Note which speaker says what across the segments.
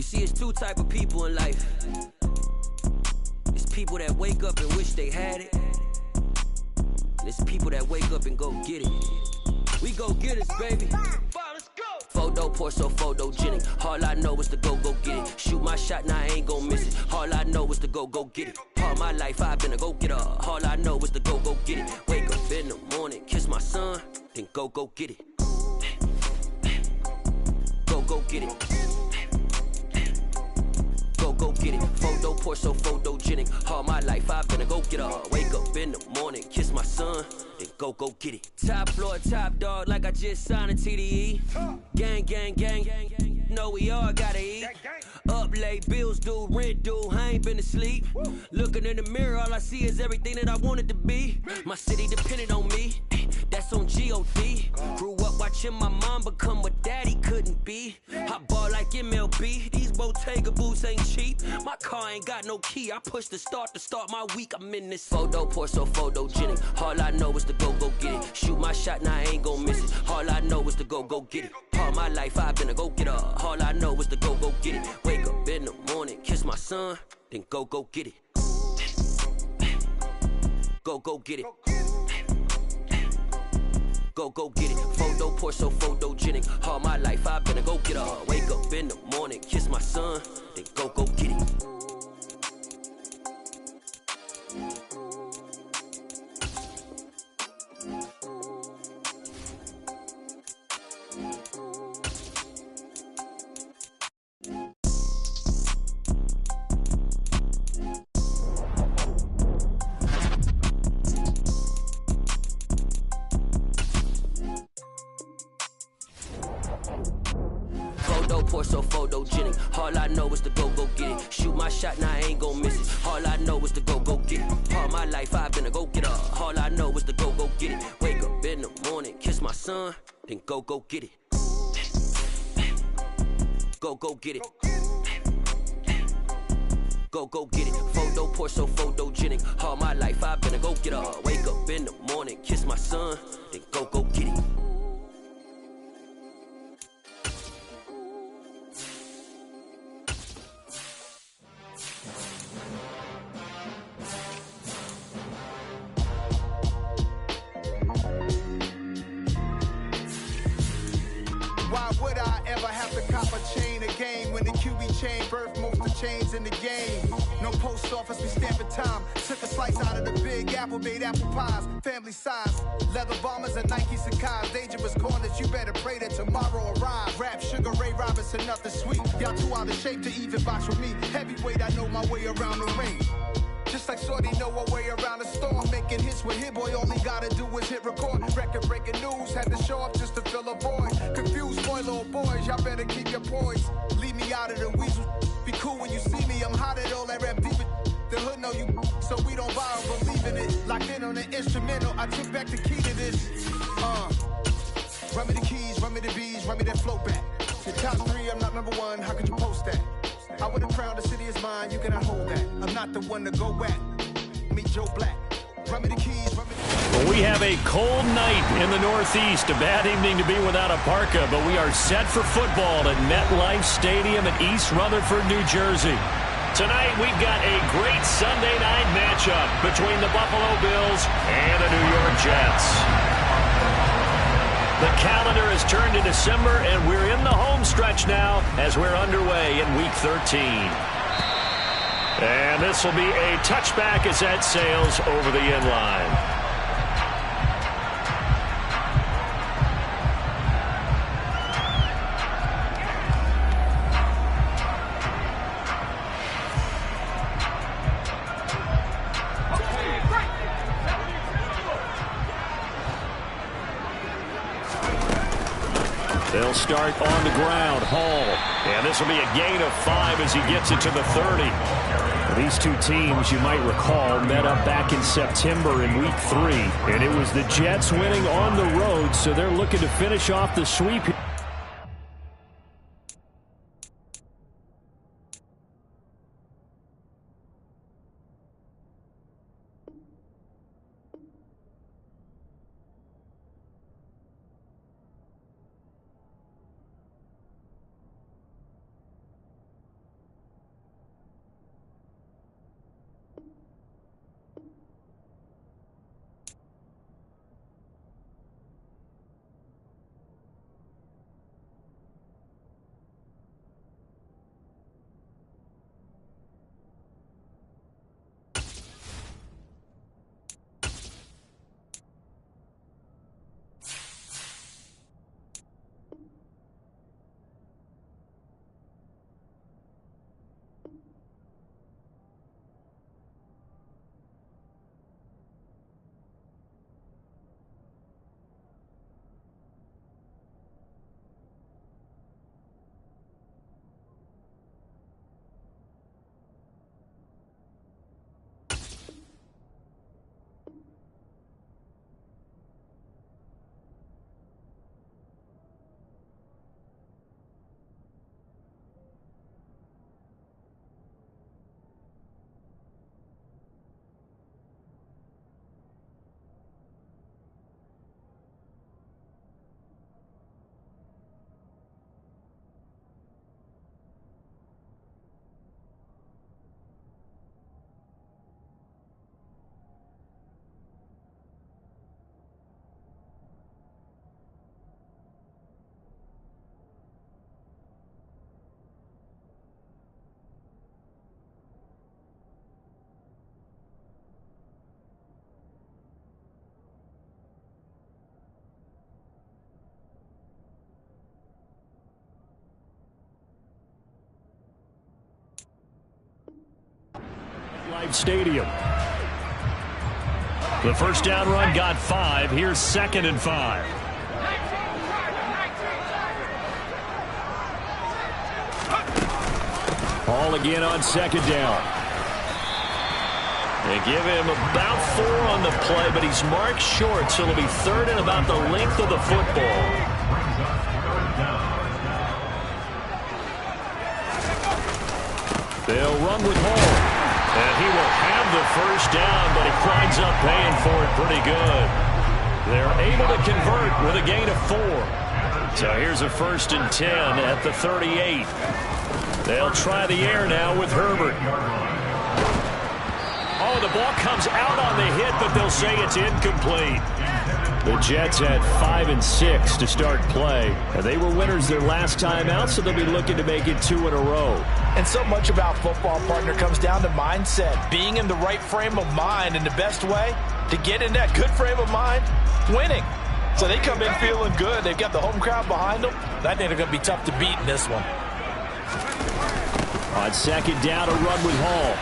Speaker 1: see, it's two type of people in life. It's people that wake up and wish they had it. And it's people that wake up and go get it. We go get it, baby. Photo poor, so photogenic. All I know is to go get it. Shoot my shot, now I ain't gon' miss it. All I know is to go get it. All my life I've been a go-getter. All I know is to go get it. Wake up in the morning, kiss my son, then go get it. Go get it. Go get it. Photo poor, so photogenic. All my life I've been a go-getter. Wake up in the morning, kiss my son, then go get it. Top floor, top dog, like I just signed a TDE. Gang. Know we all gotta eat. Up late, bills due, rent due, I ain't been asleep. Looking in the mirror, all I see is everything that I wanted to be. My city depended on me, that's on G.O.D. Grew up watching my mom become what daddy couldn't be. I ball like MLB, these Bottega boots ain't cheap. My car ain't got no key, I push the start to start my week. I'm in this photo poor, so photogenic. All I know is to go get it. Shoot my shot, now I ain't gon' miss it. All I know is to go get it. All my life I've been a go-getter. All I know is to go get it. Wake up in the morning, kiss my son, then go get it. Go get it. Go get it. Photo poor, so photogenic. All my life I've been a go-getter. Wake up in the morning, kiss my son, then go get it. Photo poor, so photogenic. All I know is to go get it. Shoot my shot, now I ain't gon' miss it. All I know is to go get it. All my life I've been a go-getter. All I know is to go get it. Wake up in the morning, kiss my son, then go get it. Go get it. Go get it. Photo poor, so photogenic. All my life I've been a go-getter. Wake up in the morning, kiss my son, then go get it.
Speaker 2: Why would I ever have to cop a chain again when the QB chain birthed most of chains in the game? No post office, we stamping time. Took a slice out of the big apple, made apple pies, family size. Leather bombers and Nike Sacai's. Dangerous corners, you better pray that tomorrow arrive. Rap, Sugar Ray Robinson, nothing sweet. Y'all too out of shape to even box with me. Heavyweight, I know my way around the ring. Just like Shorty know her way around the storm. Making hits with Hit Boy, all he gotta do is hit record. Record breaking news, had to show up just to fill a void. Confused boy, little boys, y'all better keep your poise. Leave me out of the weasel. Be cool when you see me, I'm hot at all that rap deep. The hood know you, so we don't borrow, believe in it. Locked in on the instrumental, I took back the key to this. Run me the keys, run me the bees, run me that flow back. The top three, I'm not number one, how could you post that? I would have crowned the city is mine, you cannot hold that. I'm not the one to go back. Meet Joe Black. Run me the keys, run me the...
Speaker 3: Well, we have a cold night in the Northeast. A bad evening to be without a parka, but we are set for football at MetLife Stadium in East Rutherford, New Jersey. Tonight, we've got a great Sunday night matchup between the Buffalo Bills and the New York Jets. The calendar has turned to December, and we're in the home stretch now as we're underway in Week 13. And this will be a touchback as that sails over the end line. They'll start on the ground. Hall. And this will be a gain of 5 as he gets it to the 30. These two teams, you might recall, met up back in September in Week 3. And it was the Jets winning on the road, so they're looking to finish off the sweep. MetLife Stadium. The first down run got 5. Here's 2nd and 5. Hall again on 2nd down. They give him about 4 on the play, but he's marked short, so it'll be 3rd and about the length of the football. They'll run with Hall. And he will have the first down, but he winds up paying for it pretty good. They're able to convert with a gain of 4. So here's a 1st and 10 at the 38. They'll try the air now with Herbert. Oh, the ball comes out on the hit, but they'll say it's incomplete. The Jets had 5 and 6 to start play. And they were winners their last time out, so they'll be looking to make it 2 in a row.
Speaker 4: And so much about football, partner, comes down to mindset. Being in the right frame of mind, and the best way to get in that good frame of mind, winning. So they come in feeling good. They've got the home crowd behind them. I think they're going to be tough to beat in this one.
Speaker 3: On 2nd down, a run with Hall.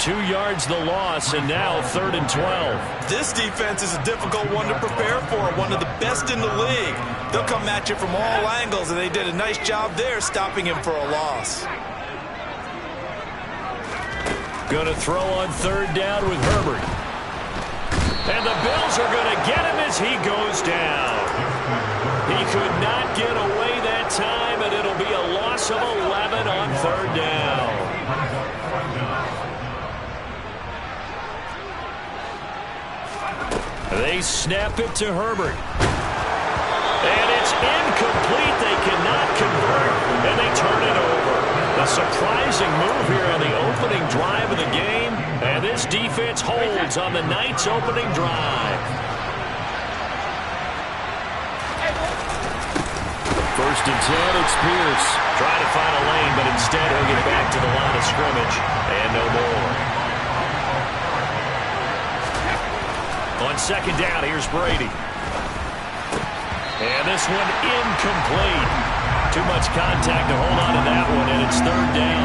Speaker 3: 2 yards the loss, and now 3rd and 12.
Speaker 4: This defense is a difficult one to prepare for, one of the best in the league. They'll come at you from all angles, and they did a nice job there stopping him for a loss.
Speaker 3: Going to throw on 3rd down with Herbert. And the Bills are going to get him as he goes down. He could not get away that time, and it'll be a loss of 11 on 3rd down. They snap it to Herbert. And it's incomplete. They cannot convert, and they turn it over. A surprising move here on the opening drive of the game, and this defense holds on the night's opening drive. 1st and 10, it's Pierce. Trying to find a lane, but instead he'll get back to the line of scrimmage, and no more. On 2nd down, here's Brady. And this one incomplete. Too much contact to hold on to that one, and it's 3rd down.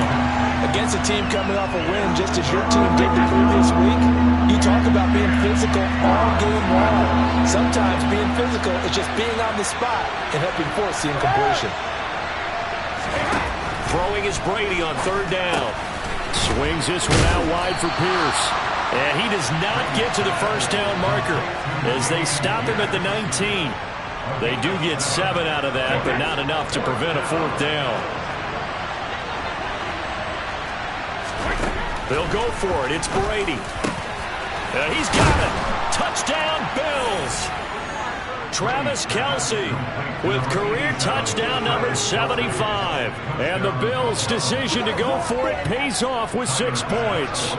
Speaker 4: Against a team coming off a win, just as your team did the previous week, you talk about being physical all game long. Sometimes being physical is just being on the spot and helping force the incompletion.
Speaker 3: Throwing is Brady on 3rd down. Swings this one out wide for Pierce. And he does not get to the first down marker as they stop him at the 19. They do get 7 out of that, but not enough to prevent a 4th down. They'll go for it. It's Brady. He's got it. Touchdown, Bills. Travis Kelce with career touchdown number 75. And the Bills' decision to go for it pays off with 6 points.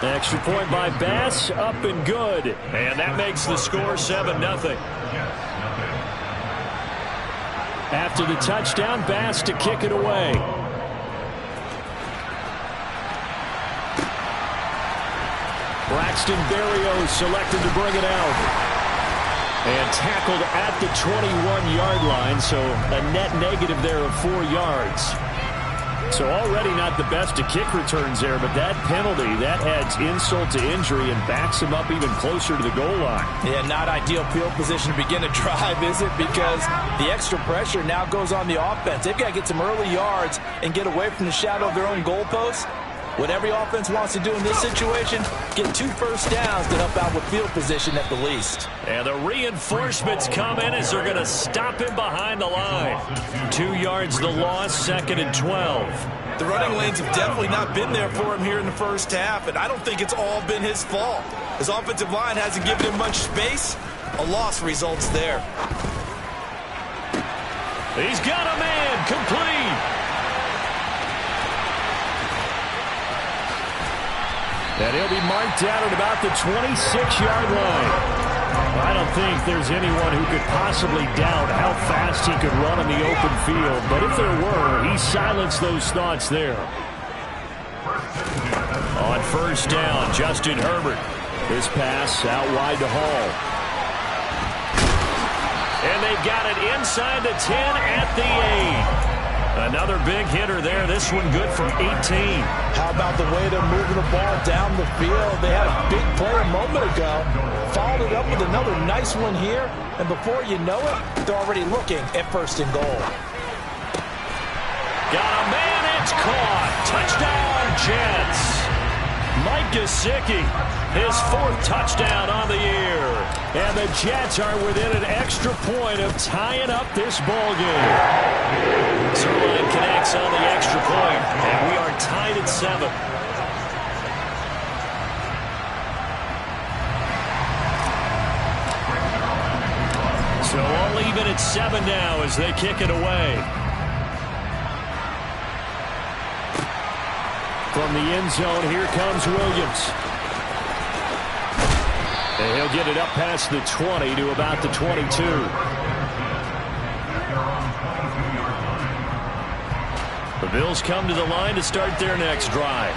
Speaker 3: Extra point by Bass, up and good. And that makes the score 7-0. After the touchdown, Bass to kick it away. Braxton Berrios selected to bring it out. And tackled at the 21-yard line, so a net negative there of 4 yards. So already not the best to kick returns there, but that penalty, that adds insult to injury and backs him up even closer to the goal line.
Speaker 4: Yeah, not ideal field position to begin a drive, is it? Because the extra pressure now goes on the offense. They've got to get some early yards and get away from the shadow of their own goalposts. What every offense wants to do in this situation, get 2 first downs to help out with field position at the least.
Speaker 3: And the reinforcements come in as they're going to stop him behind the line. 2 yards the loss, 2nd and 12.
Speaker 4: The running lanes have definitely not been there for him here in the first half, and I don't think it's all been his fault. His offensive line hasn't given him much space. A loss results there.
Speaker 3: He's got a man, complete. And he'll be marked down at about the 26-yard line. I don't think there's anyone who could possibly doubt how fast he could run on the open field. But if there were, he silenced those thoughts there. On 1st down, Justin Herbert. This pass out wide to Hall. And they've got it inside the 10 at the 8. Another big hitter there. This one good for 18.
Speaker 4: How about the way they're moving the ball down the field? They had a big play a moment ago. Followed it up with another nice one here. And before you know it, they're already looking at first and goal.
Speaker 3: Got a man. It's caught. Touchdown, Jets. Mike Gesicki, his 4th touchdown on the year. And the Jets are within an extra point of tying up this ball game. Zerline connects on the extra point, and we are tied at 7. So all even at 7 now as they kick it away. From the end zone, here comes Williams. And he'll get it up past the 20 to about the 22. The Bills come to the line to start their next drive.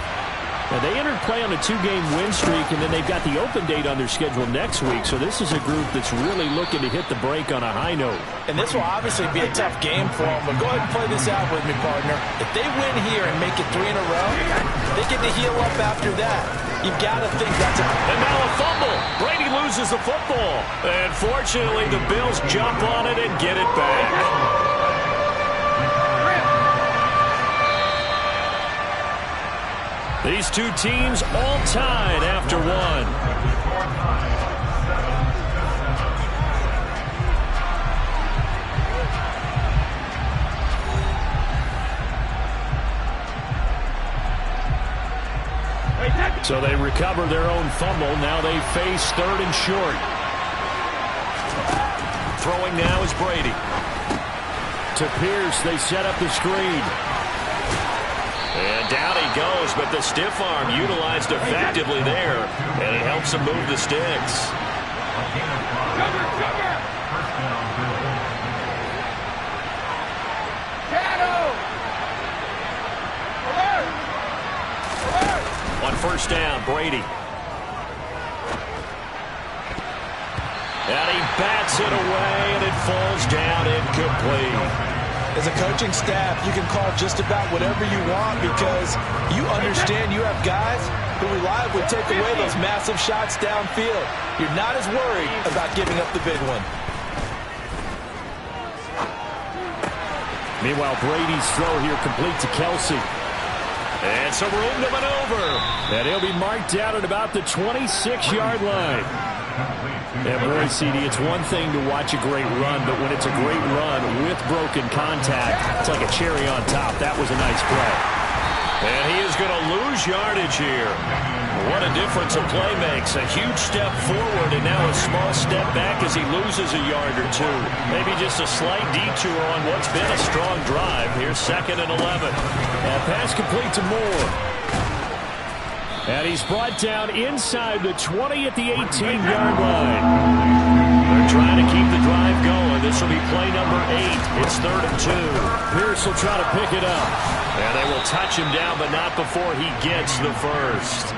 Speaker 3: Now, they entered play on a 2-game win streak, and then they've got the open date on their schedule next week. So this is a group that's really looking to hit the break on a high note.
Speaker 4: And this will obviously be a tough game for them. But go ahead and play this out with me, partner. If they win here and make it 3 in a row, they get to heal up after that. You've got to think that's a...
Speaker 3: And now a fumble. Brady loses the football. And fortunately, the Bills jump on it and get it back. These two teams all tied after 1. So they recover their own fumble. Now they face 3rd and short. Throwing now is Brady. To Pierce, they set up the screen. And down he goes, but the stiff arm utilized effectively there, and it helps him move the sticks. On first down, Brady. And he bats it away, and it falls down incomplete.
Speaker 4: As a coaching staff, you can call just about whatever you want because you understand you have guys who reliably take away those massive shots downfield. You're not as worried about giving up the big one.
Speaker 3: Meanwhile, Brady's throw here complete to Kelsey. And some room to maneuver. And he'll be marked out at about the 26-yard line. And boy, CD, it's one thing to watch a great run, but when it's a great run with broken contact, it's like a cherry on top. That was a nice play. And he is going to lose yardage here. What a difference a play makes. A huge step forward and now a small step back as he loses a yard or 2. Maybe just a slight detour on what's been a strong drive. Here's 2nd and 11. And pass complete to Moore. And he's brought down inside the 20 at the 18-yard line. They're trying to keep the drive going. This will be play number 8. It's 3rd and 2. Pierce will try to pick it up. And they will touch him down, but not before he gets the first.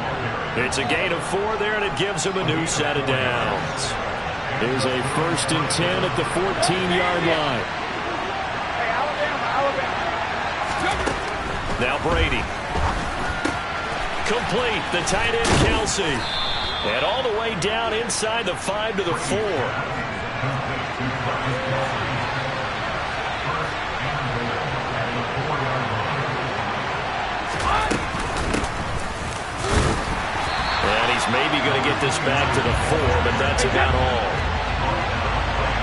Speaker 3: It's a gain of 4 there, and it gives him a new set of downs. Here's a 1st and 10 at the 14-yard line. Now Brady. Complete, the tight end Kelsey. And all the way down inside the 5 to the 4. And he's maybe going to get this back to the 4, but that's about all.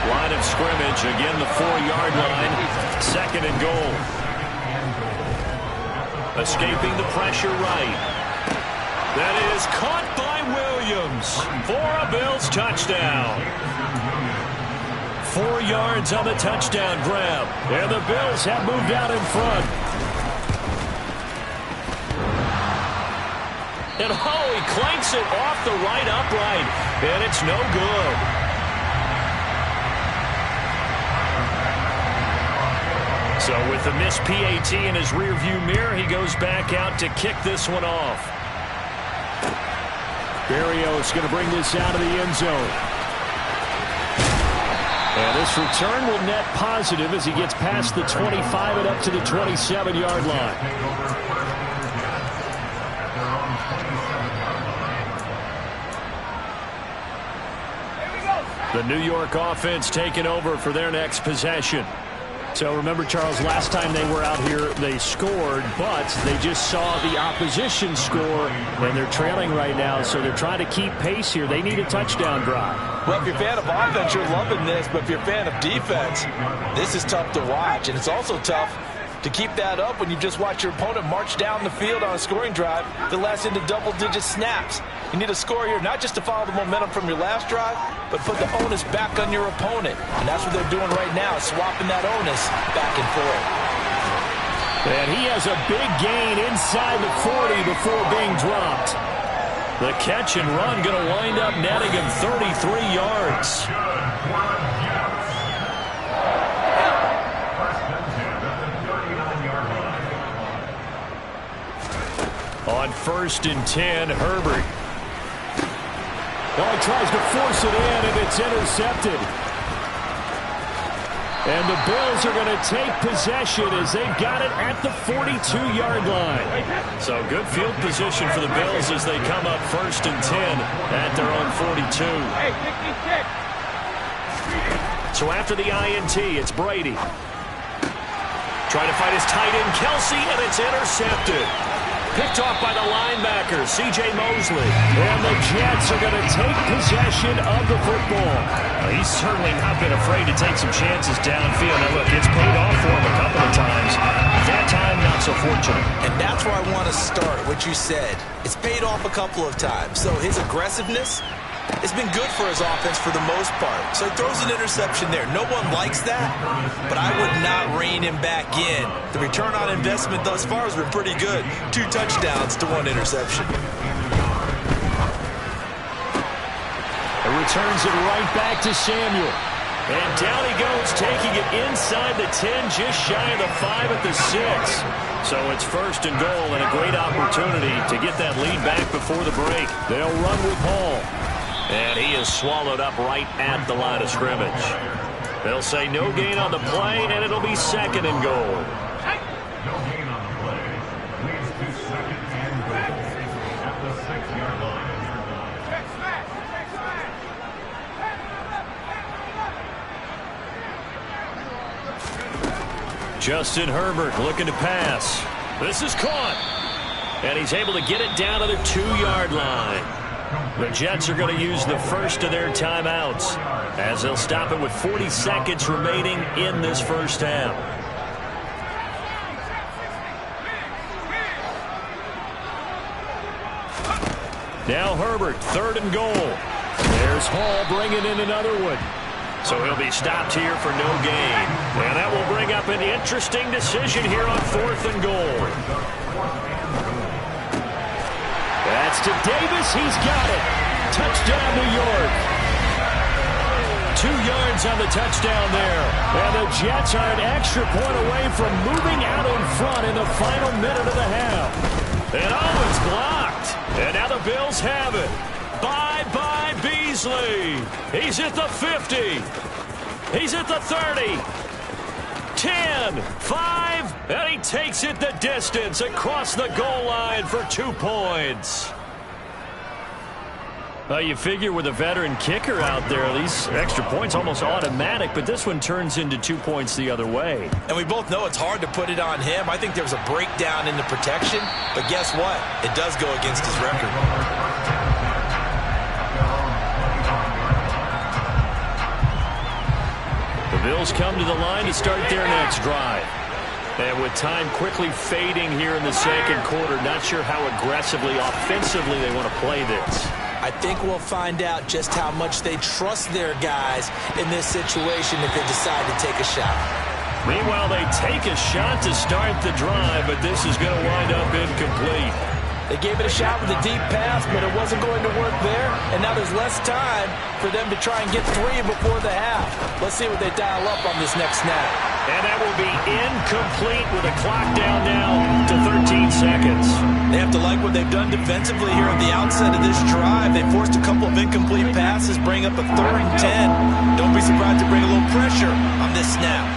Speaker 3: Line of scrimmage, again the 4-yard line. 2nd and goal. Escaping the pressure right. That is caught by Williams for a Bills touchdown. 4 yards on the touchdown grab. And the Bills have moved out in front. And he clanks it off the right upright. And it's no good. So with the missed PAT in his rearview mirror, he goes back out to kick this one off. Berrios going to bring this out of the end zone. And this return will net positive as he gets past the 25 and up to the 27-yard line. The New York offense taking over for their next possession. So remember, Charles, last time they were out here, they scored, but they just saw the opposition score, and they're trailing right now, so they're trying to keep pace here. They need a touchdown drive.
Speaker 4: Well, if you're a fan of offense, you're loving this, but if you're a fan of defense, this is tough to watch, and it's also tough to keep that up when you just watch your opponent march down the field on a scoring drive that lasts into double-digit snaps. You need a score here, not just to follow the momentum from your last drive, but put the onus back on your opponent. And that's what they're doing right now, swapping that onus back and forth.
Speaker 3: And he has a big gain inside the 40 before being dropped. The catch and run going to wind up netting him 33 yards. On 1st and 10, Herbert. Oh, he tries to force it in, and it's intercepted. And the Bills are going to take possession as they've got it at the 42-yard line. So good field position for the Bills as they come up 1st and 10 at their own 42. So after the INT, it's Brady. Trying to find his tight end, Kelsey, and it's intercepted. Picked off by the linebacker, C.J. Mosley. And the Jets are going to take possession of the football. He's certainly not been afraid to take some chances downfield. Now, look, it's paid off for him a couple of times. That time, not so fortunate.
Speaker 4: And that's where I want to start, what you said. It's paid off a couple of times. So his aggressiveness, it's been good for his offense for the most part. So he throws an interception there. No one likes that, but I would not rein him back in. The return on investment thus far has been pretty good. 2 touchdowns to 1 interception.
Speaker 3: It returns it right back to Samuel. And down he goes, taking it inside the 10, just shy of the 5 at the 6. So it's 1st and goal and a great opportunity to get that lead back before the break. They'll run with Hall. And he is swallowed up right at the line of scrimmage. They'll say no gain on the play, and it'll be 2nd and goal.
Speaker 5: No gain on the play. Leads to 2nd and goal at the 6-yard line.
Speaker 3: Justin Herbert looking to pass. This is caught. And he's able to get it down to the 2-yard line. The Jets are going to use the first of their timeouts as they'll stop it with 40 seconds remaining in this first half. Now Herbert, 3rd and goal. There's Hall bringing in another one. So he'll be stopped here for no gain. And that will bring up an interesting decision here on 4th and goal. That's to Davis. He's got it. Touchdown, New York. 2 yards on the touchdown there. And the Jets are an extra point away from moving out in front in the final minute of the half. And oh, it's blocked. And now the Bills have it. Bye-bye, Beasley. He's at the 50. He's at the 30. 10, 5, and he takes it the distance across the goal line for 2 points. Well, you figure with a veteran kicker out there, these extra points almost automatic, but this one turns into 2 points the other way.
Speaker 4: And we both know it's hard to put it on him. I think there was a breakdown in the protection, but guess what? It does go against his record.
Speaker 3: The Bills come to the line to start their next drive. And with time quickly fading here in the 2nd quarter, not sure how aggressively, offensively they want to play this.
Speaker 4: I think we'll find out just how much they trust their guys in this situation if they decide to take a shot.
Speaker 3: Meanwhile, they take a shot to start the drive, but this is going to wind up incomplete.
Speaker 4: They gave it a shot with a deep pass, but it wasn't going to work there. And now there's less time for them to try and get 3 before the half. Let's see what they dial up on this next snap.
Speaker 3: And that will be incomplete with a clock down now to 13 seconds.
Speaker 4: They have to like what they've done defensively here at the outset of this drive. They forced a couple of incomplete passes, bring up a 3rd and 10. Don't be surprised to bring a little pressure on this snap.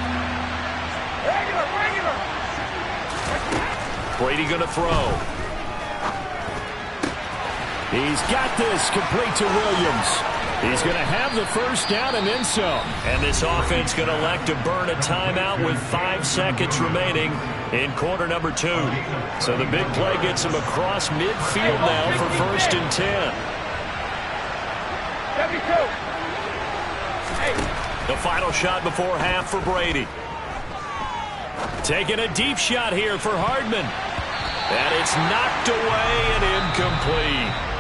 Speaker 3: Brady going to throw. He's got this complete to Williams. He's going to have the first down and then some. And this offense going to elect to burn a timeout with 5 seconds remaining in quarter number 2. So the big play gets him across midfield now for 1st and 10. The final shot before half for Brady. Taking a deep shot here for Hardman. And it's knocked away and incomplete.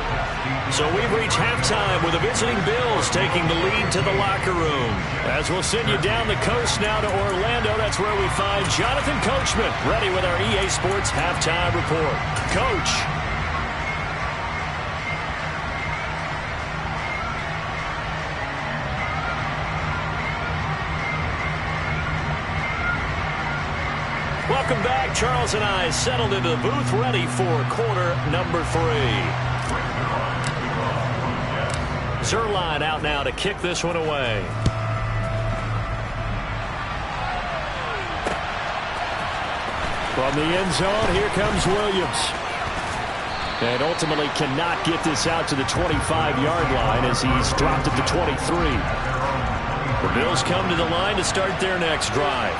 Speaker 3: So we've reached halftime with the visiting Bills taking the lead to the locker room. As we'll send you down the coast now to Orlando, that's where we find Jonathan Coachman ready with our EA Sports halftime report. Coach. Welcome back. Charles and I settled into the booth ready for quarter number 3. Zerline out now to kick this one away. From the end zone, here comes Williams. And ultimately cannot get this out to the 25-yard line as he's dropped at the 23. The Bills come to the line to start their next drive.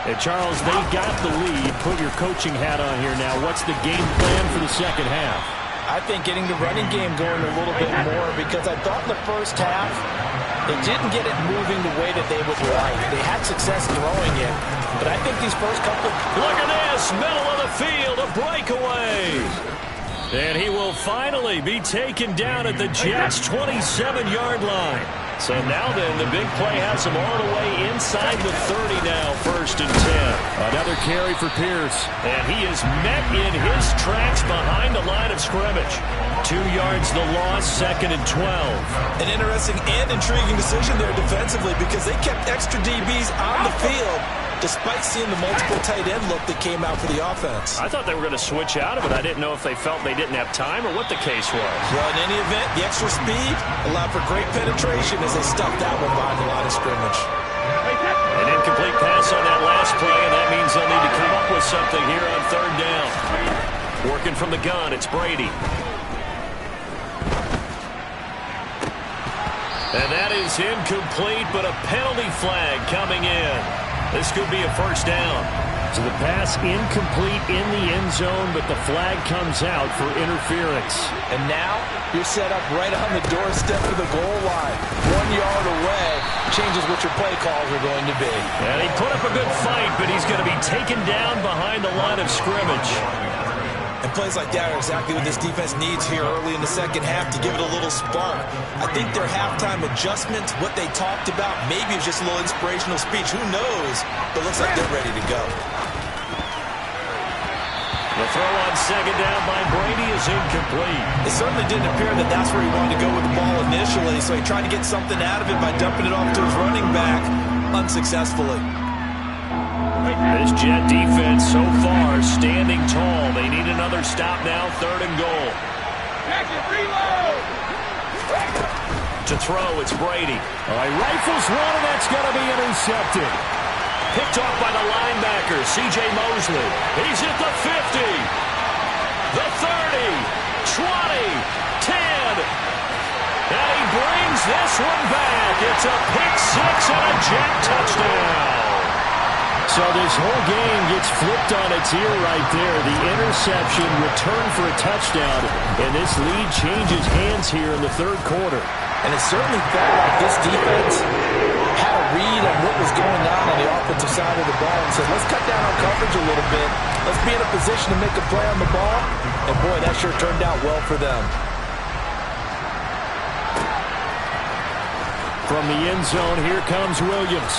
Speaker 3: And Charles, they got the lead. Put your coaching hat on here now. What's the game plan for the second half?
Speaker 4: I think getting the running game going a little bit more, because I thought in the first half they didn't get it moving the way that they would like. They had success throwing it, but I think these first couple...
Speaker 3: Look at this, middle of the field, a breakaway. And he will finally be taken down at the Jets' 27-yard line. So now then, the big play has him all the way inside the 30 now, 1st and 10. Another carry for Pierce. And he is met in his tracks behind the line of scrimmage. 2 yards the loss, 2nd and 12.
Speaker 4: An interesting and intriguing decision there defensively, because they kept extra DBs on the field despite seeing the multiple tight end look that came out for the offense.
Speaker 3: I thought they were going to switch out of it. I didn't know if they felt they didn't have time or what the case was.
Speaker 4: Well, in any event, the extra speed allowed for great penetration as they stuffed that one behind the line of scrimmage.
Speaker 3: An incomplete pass on that last play, and that means they'll need to come up with something here on 3rd down. Working from the gun, it's Brady. And that is incomplete, but a penalty flag coming in. This could be a 1st down. So the pass incomplete in the end zone, but the flag comes out for interference.
Speaker 4: And now you're set up right on the doorstep of the goal line. 1 yard away changes what your play calls are going to be.
Speaker 3: And he put up a good fight, but he's going to be taken down behind the line of scrimmage.
Speaker 4: And plays like that are exactly what this defense needs here early in the second half to give it a little spark. I think their halftime adjustments, what they talked about, maybe it was just a little inspirational speech. Who knows? But looks like they're ready to go.
Speaker 3: The throw on 2nd down by Brady is incomplete.
Speaker 4: It certainly didn't appear that that's where he wanted to go with the ball initially, so he tried to get something out of it by dumping it off to his running back unsuccessfully.
Speaker 3: This Jet defense so far standing tall. They need another stop now, 3rd and goal. To throw, it's Brady. All right, rifles one, and that's going to be intercepted. Picked off by the linebacker, C.J. Mosley. He's at the 50, the 30, 20, 10. And he brings this one back. It's a pick 6 and a Jet touchdown. So this whole game gets flipped on its ear right there. The interception, return for a touchdown, and this lead changes hands here in the 3rd quarter.
Speaker 4: And it certainly felt like this defense had a read on what was going on the offensive side of the ball and said, let's cut down our coverage a little bit. Let's be in a position to make a play on the ball. And boy, that sure turned out well for them.
Speaker 3: From the end zone, here comes Williams.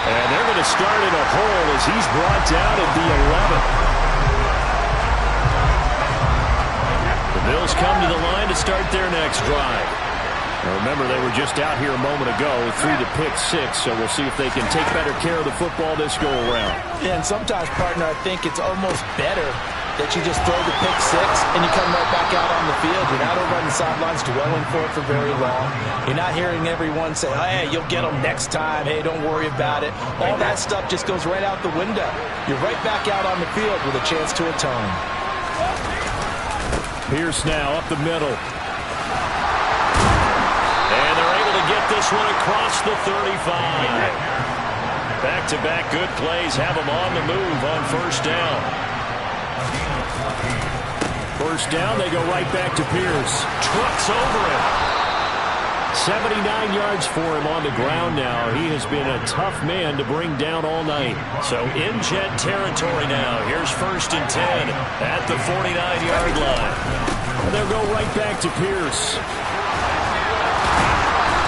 Speaker 3: And they're going to start in a hole as he's brought down at the 11. Bills come to the line to start their next drive. Now remember, they were just out here a moment ago, threw the pick six, so we'll see if they can take better care of the football this go-around.
Speaker 4: Yeah, and sometimes, partner, I think it's almost better that you just throw the pick six and you come right back out on the field. You're not over on the sidelines dwelling for it for very long. You're not hearing everyone say, hey, you'll get them next time. Hey, don't worry about it. All that stuff just goes right out the window. You're right back out on the field with a chance to atone.
Speaker 3: Pierce now up the middle. And they're able to get this one across the 35. Back-to-back good plays have them on the move on first down. First down, they go right back to Pierce. Trucks over him. 79 yards for him on the ground now. He has been a tough man to bring down all night. So in jet territory now. Here's first and 10 at the 49-yard line. And they'll go right back to Pierce.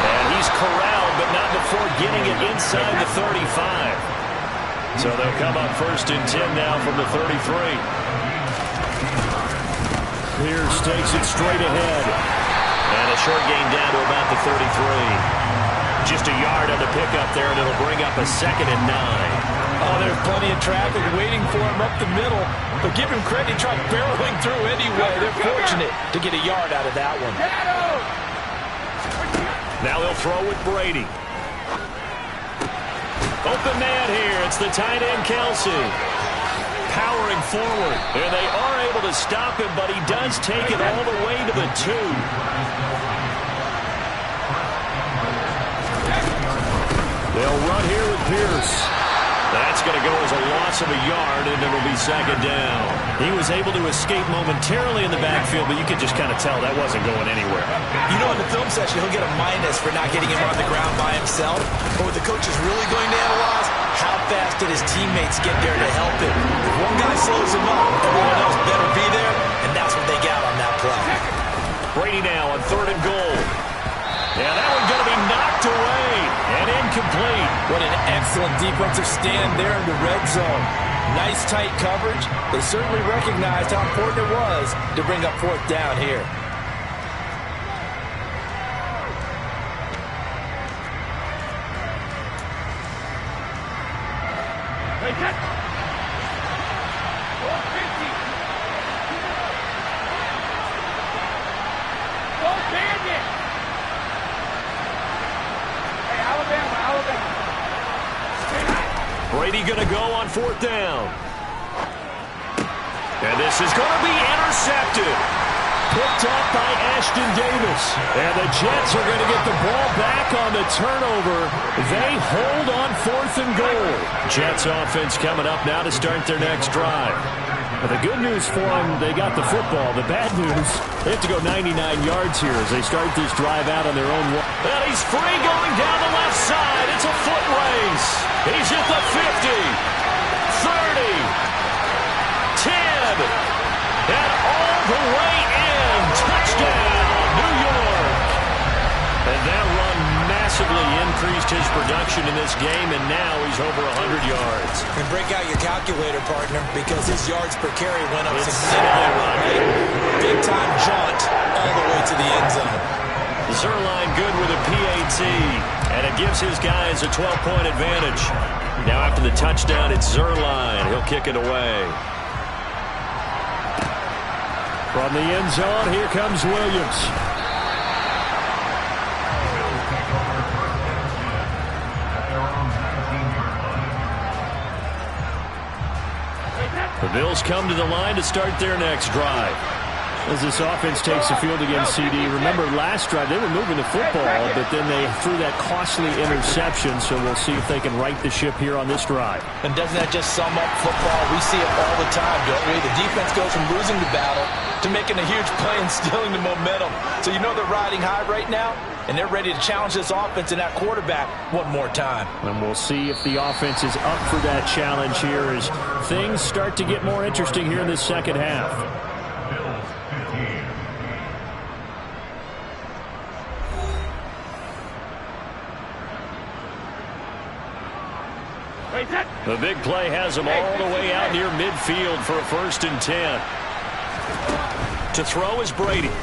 Speaker 3: And he's corralled, but not before getting it inside the 35. So they'll come up first and 10 now from the 33. Pierce takes it straight ahead. And a short gain down to about the 33. Just a yard on the pickup there, and it'll bring up a 2nd and 9.
Speaker 4: Oh, there's plenty of traffic waiting for him up the middle. But give him credit, he tried barreling through anyway. They're fortunate to get a yard out of that one.
Speaker 3: Now he'll throw with Brady. Open man here. It's the tight end, Kelsey. Powering forward, and they are able to stop him, but he does take it all the way to the 2. They'll run here with Pierce. That's going to go as a loss of a yard, and it'll be 2nd down. He was able to escape momentarily in the backfield, but you could just kind of tell that wasn't going anywhere.
Speaker 4: You know, in the film session, he'll get a minus for not getting him on the ground by himself. But what the coach is really going to analyze, how fast did his teammates get there to help him? If one guy slows him up, everyone else better be there, and that's what they got on that play.
Speaker 3: Brady now on 3rd and goal. Yeah, that one's going to be knocked away and incomplete.
Speaker 4: What an excellent defensive stand there in the red zone. Nice tight coverage. They certainly recognized how important it was to bring up 4th down here.
Speaker 3: Brady going to go on 4th down. And this is going to be intercepted. Picked up by Ashton Davis. And the Jets are going to get the ball back on the turnover. They hold on 4th and goal. Jets offense coming up now to start their next drive. But the good news for them, they got the football. The bad news, they have to go 99 yards here as they start this drive out on their own. And he's free going down the left side. It's a foot race. He's at the 50, 30, 10, and all the way in. Touchdown, New York. And that run massively increased his production in this game, and now he's over 100 yards.
Speaker 4: And break out your calculator, partner, because his yards per carry went up significantly. Big-time jaunt all the way to the end zone.
Speaker 3: Zerline good with a PAT, and it gives his guys a 12-point advantage. Now after the touchdown, it's Zerline. He'll kick it away. From the end zone, here comes Williams. The Bills come to the line to start their next drive. As this offense takes the field against CD, remember last drive they were moving the football, but then they threw that costly interception, so we'll see if they can right the ship here on this drive.
Speaker 4: And doesn't that just sum up football? We see it all the time, don't we? The defense goes from losing the battle to making a huge play and stealing the momentum. So you know they're riding high right now, and they're ready to challenge this offense and that quarterback one more time.
Speaker 3: And we'll see if the offense is up for that challenge here as things start to get more interesting here in the second half. The big play has them all the way out near midfield for a 1st and 10. To throw is Brady.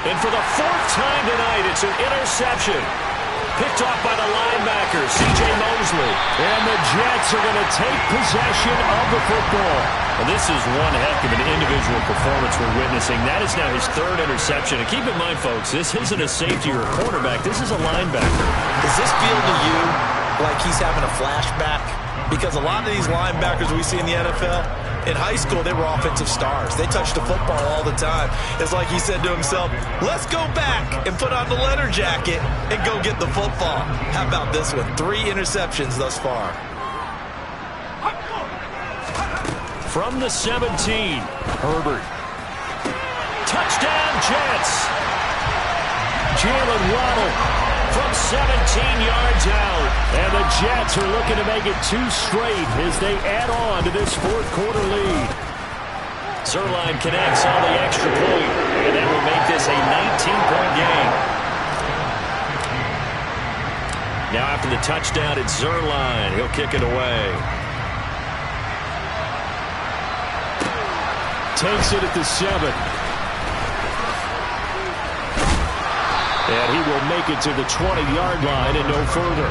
Speaker 3: And for the 4th time tonight, it's an interception. Picked off by the linebacker, C.J. Mosley. And the Jets are going to take possession of the football. And this is one heck of an individual performance we're witnessing. That is now his 3rd interception. And keep in mind, folks, this isn't a safety or a cornerback. This is a linebacker.
Speaker 4: Does this feel to you like he's having a flashback? Because a lot of these linebackers we see in the NFL, in high school, they were offensive stars. They touched the football all the time. It's like he said to himself, let's go back and put on the leather jacket and go get the football. How about this one? 3 interceptions thus far.
Speaker 3: From the 17, Herbert. Touchdown, Jets. Jalen Waddle from 17 yards out. And the Jets are looking to make it 2 straight as they add on to this 4th quarter lead. Zerline connects on the extra point, and that will make this a 19-point game. Now after the touchdown, it's Zerline. He'll kick it away. Takes it at the 7. And he will make it to the 20-yard line and no further.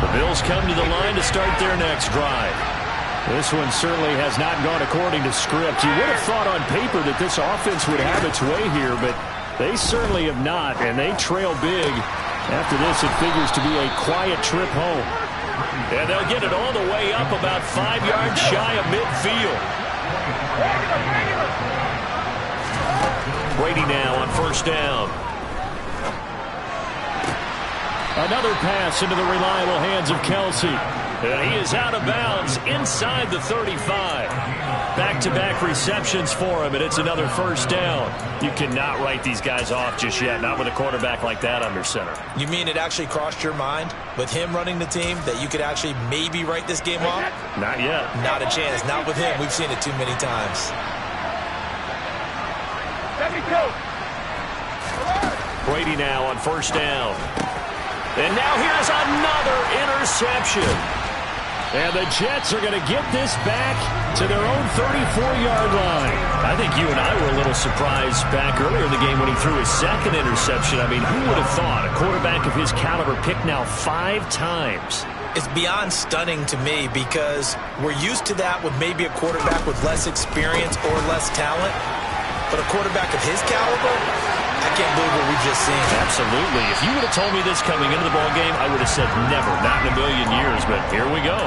Speaker 3: The Bills come to the line to start their next drive. This one certainly has not gone according to script. You would have thought on paper that this offense would have its way here, but they certainly have not, and they trail big. After this, it figures to be a quiet trip home. And they'll get it all the way up about 5 yards shy of midfield. Brady now on 1st down. Another pass into the reliable hands of Kelsey. And he is out of bounds inside the 35. Back-to-back receptions for him, and it's another 1st down. You cannot write these guys off just yet, not with a quarterback like that under center.
Speaker 4: You mean it actually crossed your mind with him running the team that you could actually maybe write this game off?
Speaker 3: Not yet.
Speaker 4: Not a chance. Not with him. We've seen it too many times.
Speaker 3: Brady now on 1st down. And now here's another interception. And the Jets are going to get this back to their own 34-yard line. I think you and I were a little surprised back earlier in the game when he threw his 2nd interception. I mean, who would have thought a quarterback of his caliber picked now 5 times?
Speaker 4: It's beyond stunning to me because we're used to that with maybe a quarterback with less experience or less talent. But a quarterback of his caliber, I can't believe what we've just seen.
Speaker 3: Absolutely. If you would have told me this coming into the ballgame, I would have said never, not in a million years. But here we go.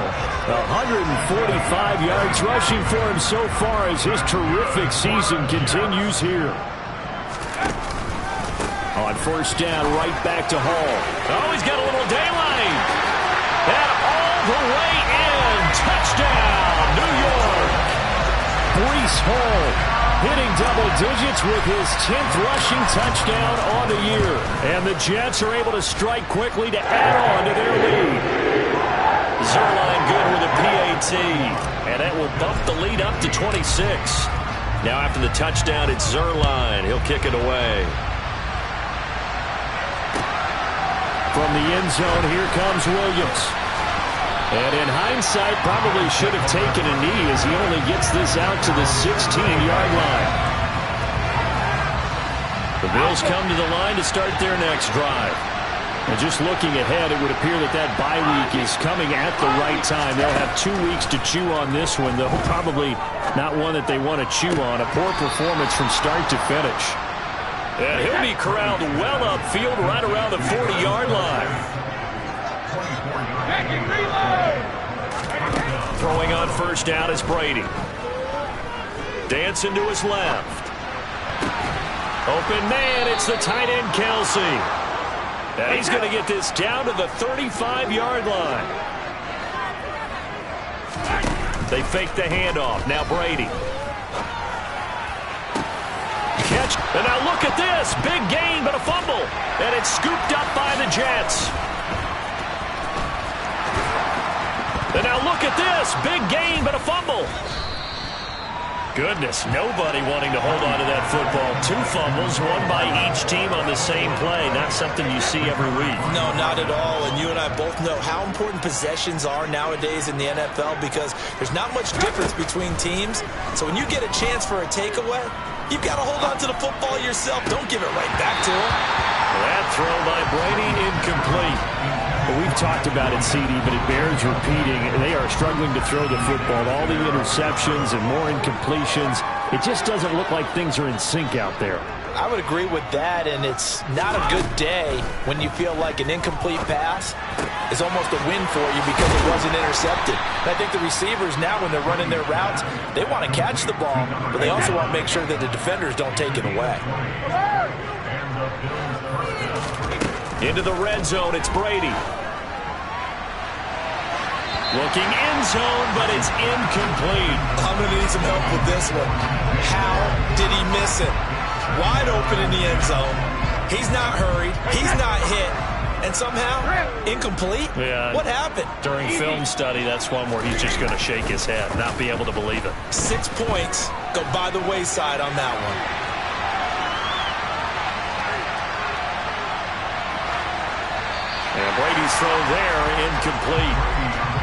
Speaker 3: 145 yards rushing for him so far as his terrific season continues here. On 1st down, right back to Hall. Oh, he's got a little daylight. And all the way in. Touchdown, New York. Breece Hall hitting double digits with his 10th rushing touchdown on the year. And the Jets are able to strike quickly to add on to their lead. Zerline good with a PAT. And that will bump the lead up to 26. Now after the touchdown, it's Zerline. He'll kick it away. From the end zone, here comes Williams. And in hindsight, probably should have taken a knee as he only gets this out to the 16-yard line. The Bills come to the line to start their next drive. And just looking ahead, it would appear that that bye week is coming at the right time. They'll have 2 weeks to chew on this one, though probably not one that they want to chew on. A poor performance from start to finish. And he'll be corralled well upfield right around the 40-yard line. Throwing on 1st down is Brady. Dancing to his left. Open man, it's the tight end Kelsey. And he's going to get this down to the 35-yard line. They fake the handoff. Now Brady. Catch. And now look at this. Big gain, but a fumble. And it's scooped up by the Jets. And now look at this. Big gain, but a fumble. Goodness, nobody wanting to hold on to that football. 2 fumbles, one by each team on the same play. Not something you see every week.
Speaker 4: No, not at all. And you and I both know how important possessions are nowadays in the NFL because there's not much difference between teams. So when you get a chance for a takeaway, you've got to hold on to the football yourself. Don't give it right back to him.
Speaker 3: That throw by Brady, incomplete. Well, we've talked about it, CD, but it bears repeating. They are struggling to throw the football. All the interceptions and more incompletions. It just doesn't look like things are in sync out there.
Speaker 4: I would agree with that, and it's not a good day when you feel like an incomplete pass is almost a win for you because it wasn't intercepted. And I think the receivers now, when they're running their routes, they want to catch the ball, but they also want to make sure that the defenders don't take it away.
Speaker 3: Into the red zone, it's Brady. Looking end zone, but it's incomplete.
Speaker 4: I'm going to need some help with this one. How did he miss it? Wide open in the end zone. He's not hurried. He's not hit. And somehow, incomplete?
Speaker 3: Yeah.
Speaker 4: What happened?
Speaker 3: During film study, that's one where he's just going to shake his head, not be able to believe it.
Speaker 4: 6 points go by the wayside on that one.
Speaker 3: And Brady's throw there, incomplete.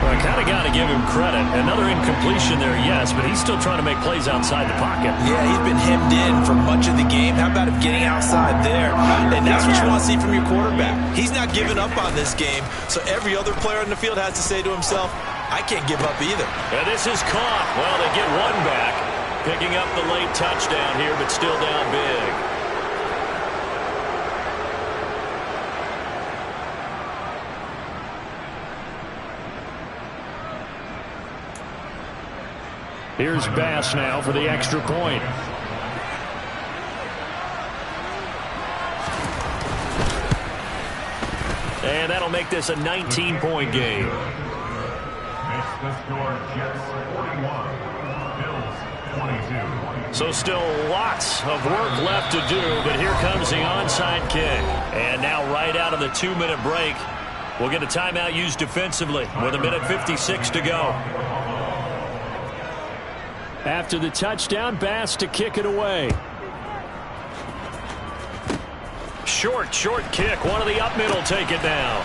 Speaker 3: Well, I kind of got to give him credit. Another incompletion there, yes, but he's still trying to make plays outside the pocket.
Speaker 4: Yeah, he's been hemmed in for much of the game. How about him getting outside there? And that's what you want to see from your quarterback. He's not giving up on this game, so every other player on the field has to say to himself, I can't give up either.
Speaker 3: And this is caught. Well, they get one back, picking up the late touchdown here, but still down big. Here's Bass now for the extra point. And that'll make this a 19-point game.
Speaker 5: Makes the score Jets 41, Bills 22. So
Speaker 3: still lots of work left to do, but here comes the onside kick. And now right out of the 2-minute break, we'll get a timeout used defensively with 1:56 to go. After the touchdown, Bass to kick it away. Short kick. One of the up middle take it down.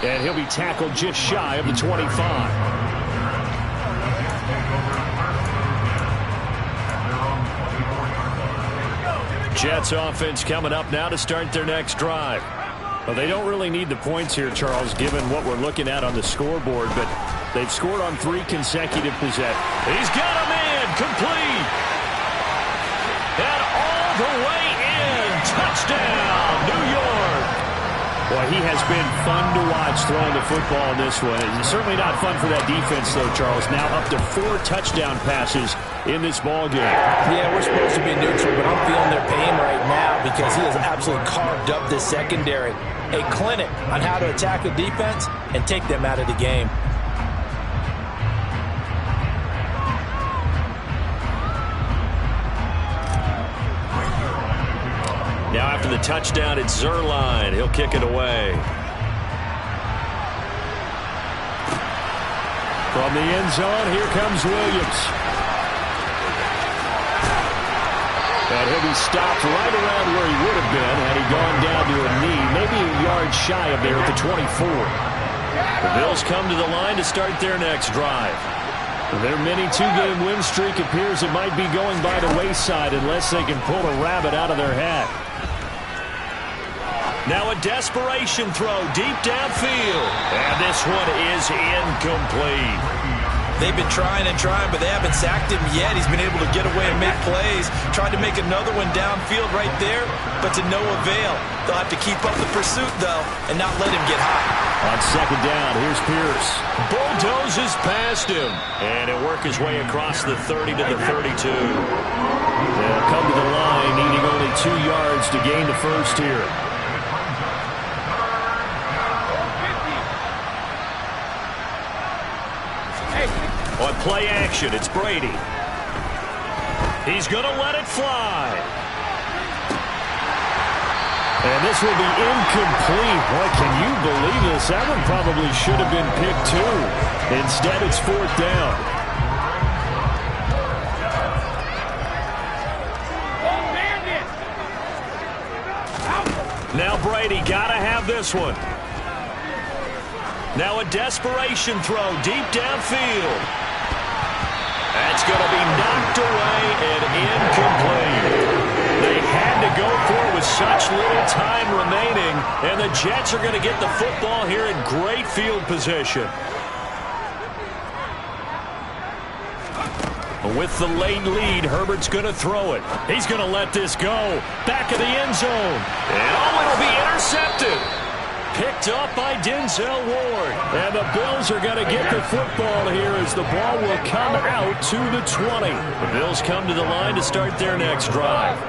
Speaker 3: And he'll be tackled just shy of the 25. Jets offense coming up now to start their next drive. Well, they don't really need the points here, Charles, given what we're looking at on the scoreboard, but they've scored on 3 consecutive possessions. He's got him in, complete. And all the way in, touchdown, New York. Boy, he has been fun to watch throwing the football in this one. It's certainly not fun for that defense, though, Charles. Now up to 4 touchdown passes in this ball game.
Speaker 4: Yeah, we're supposed to be neutral, but I'm feeling their pain right now because he has absolutely carved up this secondary. A clinic on how to attack the defense and take them out of the game.
Speaker 3: Now after the touchdown, it's Zerline. He'll kick it away. From the end zone, here comes Williams. And he'll be stopped right around where he would have been had he gone down to a knee, maybe a yard shy of there at the 24. The Bills come to the line to start their next drive. Their mini 2-game win streak appears it might be going by the wayside unless they can pull a rabbit out of their hat. Now a desperation throw deep downfield. And this one is incomplete.
Speaker 4: They've been trying and trying, but they haven't sacked him yet. He's been able to get away and make plays. Tried to make another one downfield right there, but to no avail. They'll have to keep up the pursuit, though, and not let him get hot.
Speaker 3: On second down, here's Pierce. Bulldozes past him. And he'll work his way across the 30 to the 32. They'll come to the line, needing only 2 yards to gain the first here. On play action, it's Brady. He's going to let it fly. And this will be incomplete. Boy, can you believe this? That one probably should have been picked too. Instead, it's 4th down. right, he got to have this one. Now a desperation throw deep downfield. That's going to be knocked away and incomplete. They had to go for it with such little time remaining, and the Jets are going to get the football here in great field position. With the late lead, Herbert's going to throw it. He's going to let this go. Back of the end zone. And it'll be intercepted. Picked up by Denzel Ward. And the Bills are going to get the football here as the ball will come out to the 20. The Bills come to the line to start their next drive.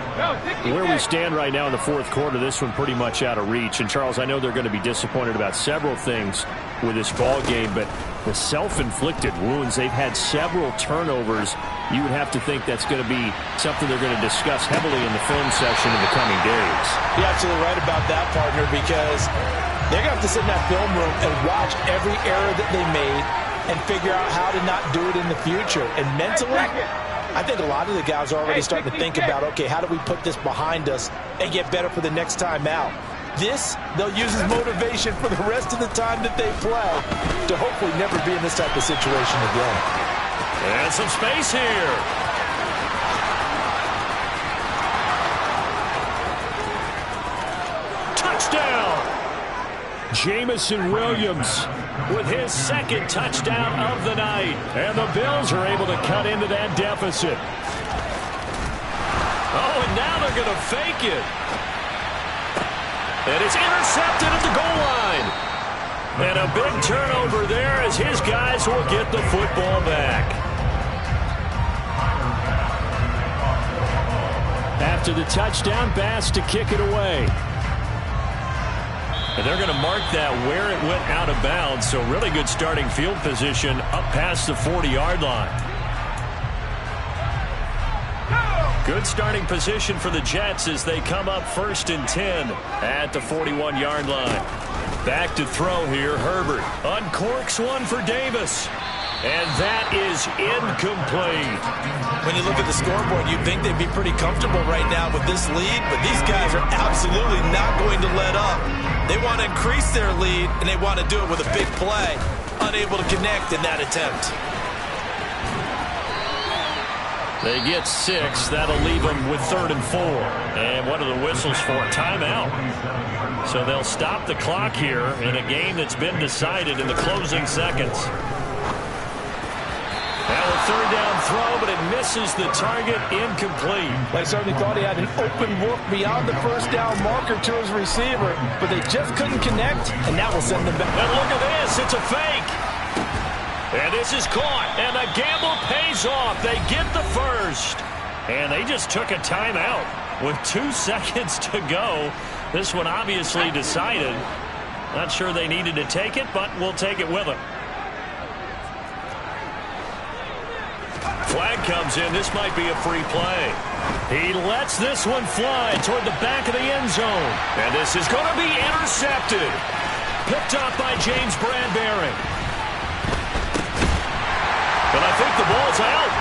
Speaker 3: Where we stand right now in the fourth quarter, this one pretty much out of reach. And, Charles, I know they're going to be disappointed about several things with this ball game, but the self-inflicted wounds, they've had several turnovers. You would have to think that's going to be something they're going to discuss heavily in the film session in the coming days. You're absolutely right about that, partner, because they're going to have to sit in that film room and watch every error that they made and figure out how to not do it in the future. And mentally, I think a lot of the guys are already starting to think about, okay, how do we put this behind us and get better for the next time out? This, they'll use as motivation for the rest of the time that they play to hopefully never be in this type of situation again. And some space here. Touchdown! Jamison Williams with his second touchdown of the night. And the Bills are able to cut into that deficit. Oh, and now they're going to fake it. And it's intercepted at the goal line. And a big turnover there as his guys will get the football back. After the touchdown, Bass to kick it away. And they're going to mark that where it went out of bounds. So really good starting field position up past the 40-yard line. Good starting position for the Jets as they come up 1st and 10 at the 41-yard line. Back to throw here, Herbert. Uncorks one for Davis. And that is incomplete. When you look at the scoreboard, you'd think they'd be pretty comfortable right now with this lead, but these guys are absolutely not going to let up. They want to increase their lead, and they want to do it with a big play. Unable to connect in that attempt. They get 6. That'll leave them with 3rd and 4. And what are the whistles for? Timeout. So they'll stop the clock here in a game that's been decided in the closing seconds. Now a 3rd down throw, but it misses the target. Incomplete. They certainly thought he had an open look beyond the 1st down marker to his receiver, but they just couldn't connect, and that will send them back. And look at this. It's a fake. And this is caught, and the gamble pays off. They get the first. And they just took a timeout with 2 seconds to go. This one obviously decided. Not sure they needed to take it, but we'll take it with them. Flag comes in. This might be a free play. He lets this one fly toward the back of the end zone. And this is going to be intercepted. Picked up by James Bradbury. But I think the ball's out.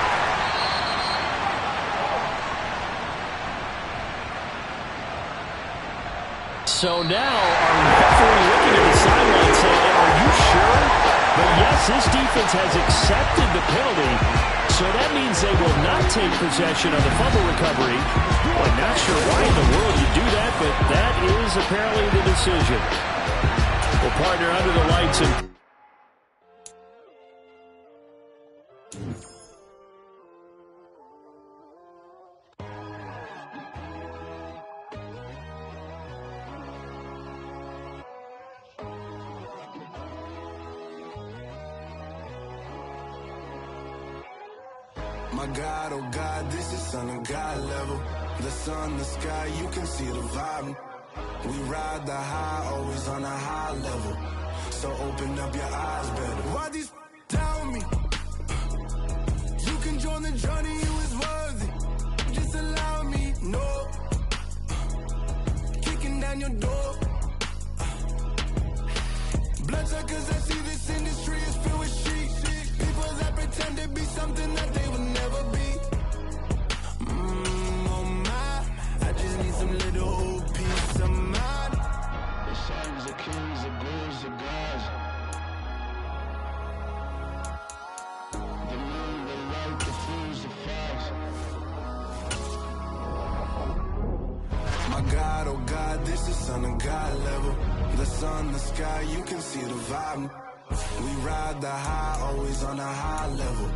Speaker 3: So now, our referee looking at the sideline saying, are you sure? But yes, this defense has accepted the penalty, so that means they will not take possession of the fumble recovery. I'm not sure why in the world you do that, but that is apparently the decision. Well, partner, under the lights and
Speaker 6: my God, oh God, this is Son of God level. The sun, the sky, you can see the vibe. We ride the high, always on a high level. So open up your eyes better. Why these tell me? You can join the journey, you is worthy. Just allow me, no. Kicking down your door. Bloodsuckers, I see this industry is filled with sheep. People that pretend to be something that they would never be. Oh my, I just need some little peace of mind. oh God, this is Son of God level. The sun, the sky, you can see the vibe. We ride the high, always on a high level.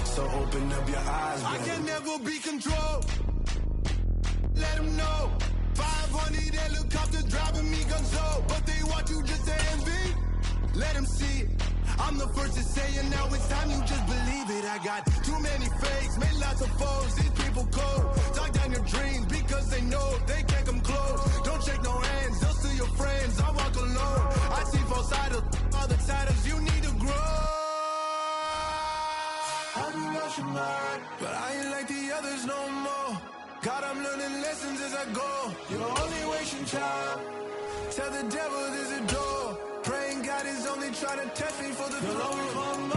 Speaker 6: So open up your eyes, baby.
Speaker 2: I can never be controlled. Let them know. 500 helicopters driving me gonzo, but they want you just to envy. Let them see it. I'm the first to say it, now it's time you just believe it. I got too many fakes, made lots of foes. These people cold. Talk down your dreams because they know they can't come close. Don't shake no hands, they'll steal your friends. I walk alone. I see false idols, other titles. You need to grow. I do lost your mind, but I ain't like the others no more. God, I'm learning lessons as I go. You're only wasting time. Tell the devil there's a door. Praying God is only trying to test me for the glory of my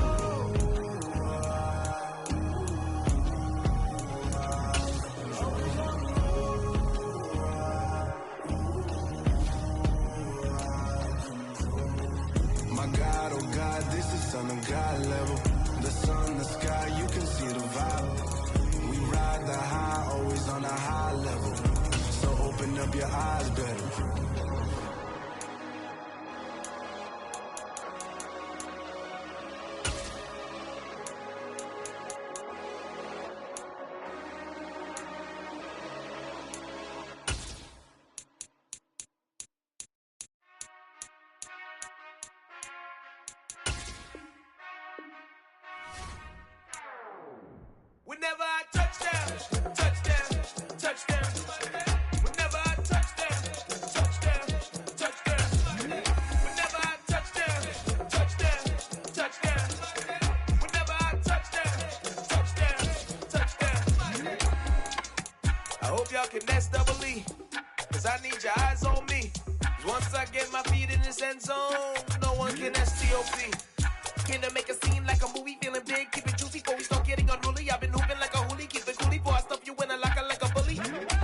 Speaker 6: My God, oh God, this is Son of God level. The sun, the sky, you can see the vibe. We ride the high, always on a high level. So open up your eyes, better.
Speaker 7: Whenever I touchdown, touchdown, touchdown. Whenever I touchdown, touchdown, touchdown. Whenever I touchdown, touchdown, touchdown. Whenever I touchdown, touchdown, touchdown. I hope y'all can nest double E, cause I need your eyes on me. Cause once I get my feet in this end zone, no one can STOP. Can to make a scene like a movie, feeling big, keep it juicy before we start getting unruly. I've been hooping like a hoolie, keep it coolie before I stuff you in a locker like a bully.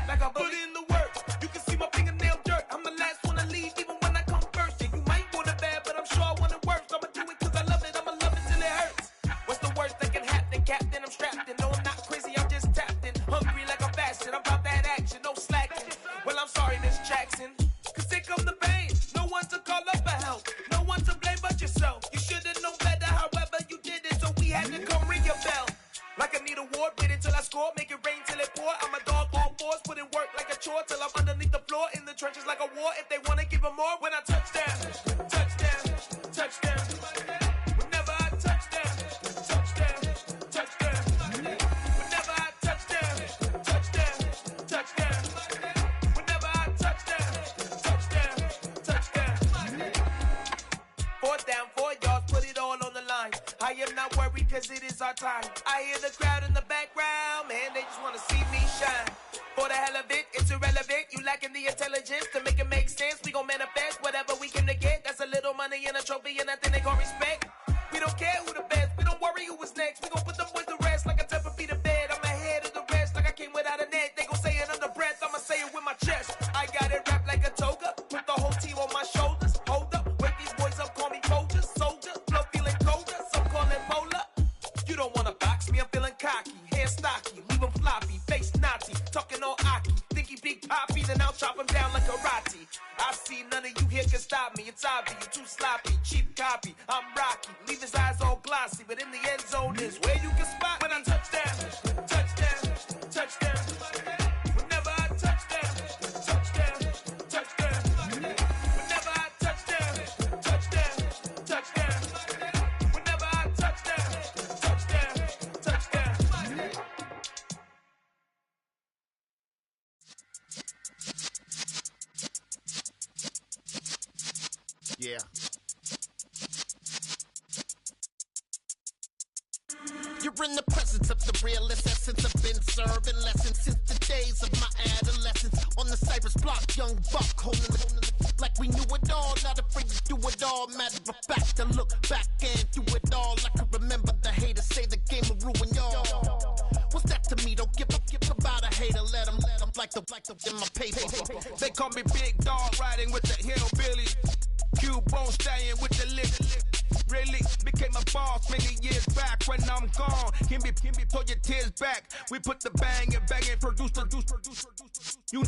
Speaker 7: Like a bully. Put in the work, you can see my fingernail dirt. I'm the last one to leave, even when I come first. Yeah, you might want it bad, but I'm sure I want it worse. I'ma do it cause I love it, I'ma love it till it hurts. What's the worst that can happen, Captain? I'm strapped in, no I'm not crazy, I'm just tapped in. Hungry like I'm fasting, I'm about that action, no slacking. Well, I'm sorry, Miss Jackson, cause here come the pain. No one to call up for help, no one to blame but yourself. You should've known better, however you did it, so we had to come ring your bell. Like I need a ward, wait until I score, make it rain till it pour. I'm a dog on fours, put in work like a chore till I'm underneath the floor, in the trenches like a war. If they wanna give them more, when I touchdown, touchdown, touchdown. Whenever I touchdown, touchdown, touchdown. Whenever I touchdown, touchdown, touchdown. Whenever I touchdown, touchdown, touchdown. Fourth down, 4 yards, put it all on the line. I am not worried cause it is our time. I hear the crowd in the background, man, they just wanna see me shine. For the hell of it, it's irrelevant. You lacking the intelligence to make it make sense. We gon' manifest whatever we came to get. That's a little money and a trophy and nothing they gon' respect. We don't care who the best, we don't worry who is next. We gon' put them boys to rest like a 10 feet of bed. I'm ahead of the rest like I came without a net. They gon' say it under breath, I'ma say it with my chest. I got it wrapped like a toga, put the whole team on my shoulders. Hold up, wake these boys up, call me soldier, soldier. Flow feeling colder, some call it polar. You don't wanna box me, I'm feeling cocky. Hair stocky, leave him floppy, face naughty. Talking all aki, think he big poppy, then I'll chop him down like karate. I see none of you here can stop me. It's obvious, you too sloppy, cheap copy. I'm Rocky, leave his eyes all glossy, but in the end zone is where you can spot when I touchdown, touchdown, touchdown. Whenever I touchdown, touchdown, touchdown. Whenever I touchdown, touchdown, touchdown. Whenever I touchdown, touchdown, touchdown.
Speaker 2: Yeah.
Speaker 8: You're in the presence of the realest essence. I've been serving lessons since the days of my adolescence. On the Cypress block, young buck holding it like we knew it all. Not afraid to do it all. Matter of fact, to look back and do it all. I can remember the haters say the game will ruin y'all. What's that to me? Don't give about a hater. Let them like the in my paper.
Speaker 7: They call me Big Dog, riding with the hillbilly. Cube bone stallion with the lick.
Speaker 2: Really became a boss many years back. When I'm gone, can be pull your tears back. We put the bang and produce. You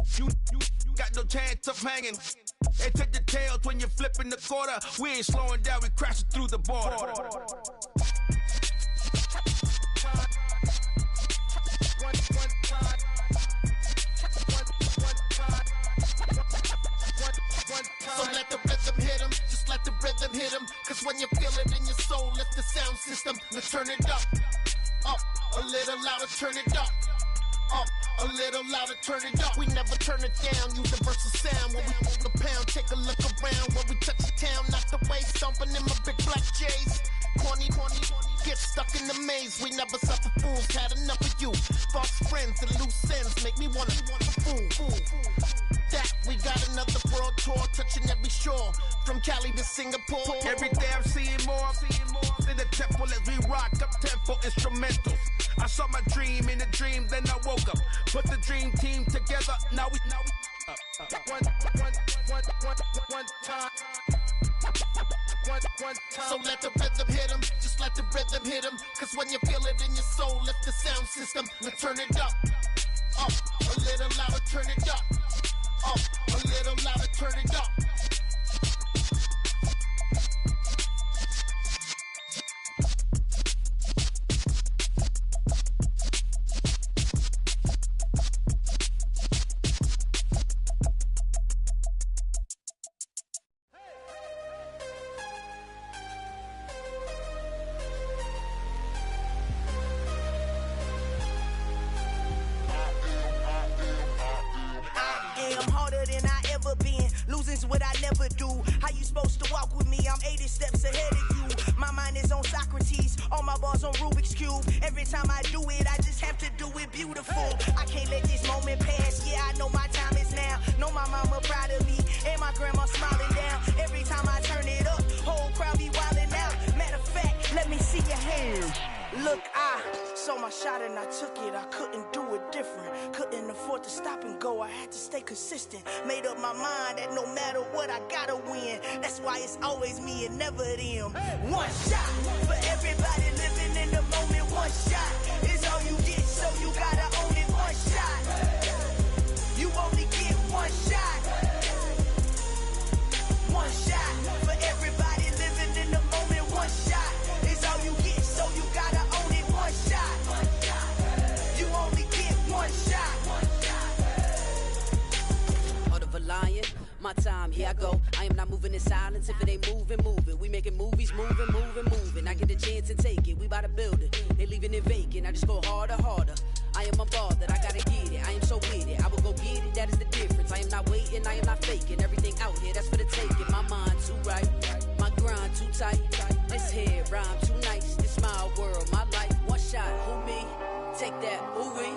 Speaker 2: got no chance of hanging. They take the tails when you're flipping the quarter. We ain't slowing down, we crashing through the border.
Speaker 8: So let the rhythm hit 'em, just let the rhythm hit 'em. Cause when you feel it in your soul, lift the sound system. Let's turn it up, a little louder, turn it up. A little louder, turn it up. We never turn it down. Universal sound when we on the pound. Take a look around when we touch the town. Knock the way, stomping in my big black J's. Corny, get stuck in the maze. We never suffer fools. Had enough of you. False friends and loose ends make me wanna fool. That we got another world tour, touching every shore, from Cali to Singapore.
Speaker 2: Every day I'm seeing more in the temple as we rock up tempo instrumentals. I saw my dream in a dream, then I woke up. Put the dream team together. Now we one time.
Speaker 8: So let the rhythm hit 'em, just let the rhythm hit 'em. Cause when you feel it in your soul, lift the sound system. Let's turn it up, a little louder, turn it up, a little louder, turn it up.
Speaker 9: Losing's what I never do. How you supposed to walk with me? I'm 80 steps ahead of you. My mind is on Socrates, all my bars on Rubik's Cube. Every time I do it, I just have to do it beautiful. I can't let this moment pass. Yeah, I know my time is now. Know my mama proud of me, and my grandma smiling down. Every time I turn it up, whole crowd be wildin' out. Matter of fact, let me see your hands. Look, I saw my shot and I took it. I couldn't do it different. Couldn't afford to stop and go. I had to stay consistent. Made up my mind that no matter what, I gotta win. That's why it's always me and never them. One shot for everybody living in the moment. One shot is all you get, so you gotta own it. One shot. You only get one shot. One shot for everybody living in the moment. One shot is all you get, so you gotta own it. One shot. You only get one shot.
Speaker 1: Heart of a lion, my time, here I go. I am not moving in silence. If it ain't moving. We making movies, moving. I get the chance to take it. We bout to build it. They leaving it vacant. I just go harder. I am a ball that I gotta get it. I am so with it. I will go get it. That is the difference. I am not waiting. I am not faking. Everything out here, that's for the taking. My mind too right. My grind too tight. This head rhyme too nice. This my world, my life. One shot, who me? Take that, ooh we.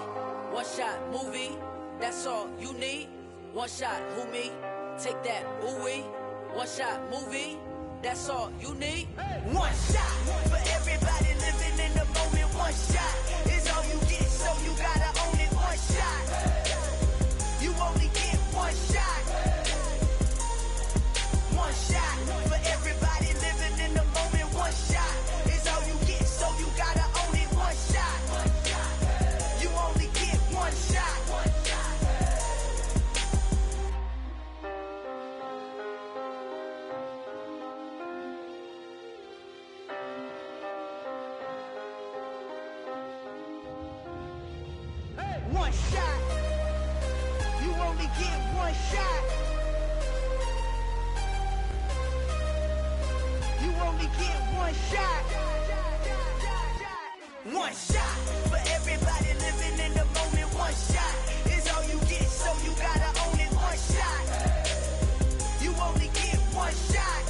Speaker 1: One shot, movie. That's all you need. One shot, who me? Take that, ooh we. One shot, movie. That's all you need.
Speaker 9: One shot for everybody living in the moment. One shot is all you get, so you gotta own it. One shot. You only get one shot. One shot for everybody living in the moment. One shot is all you get, so you gotta own it. One shot. You only get one shot. One shot. You only get one shot. You only get one shot. One shot for everybody living in the moment. One shot is all you get, so you gotta own it. One shot. You only get one shot.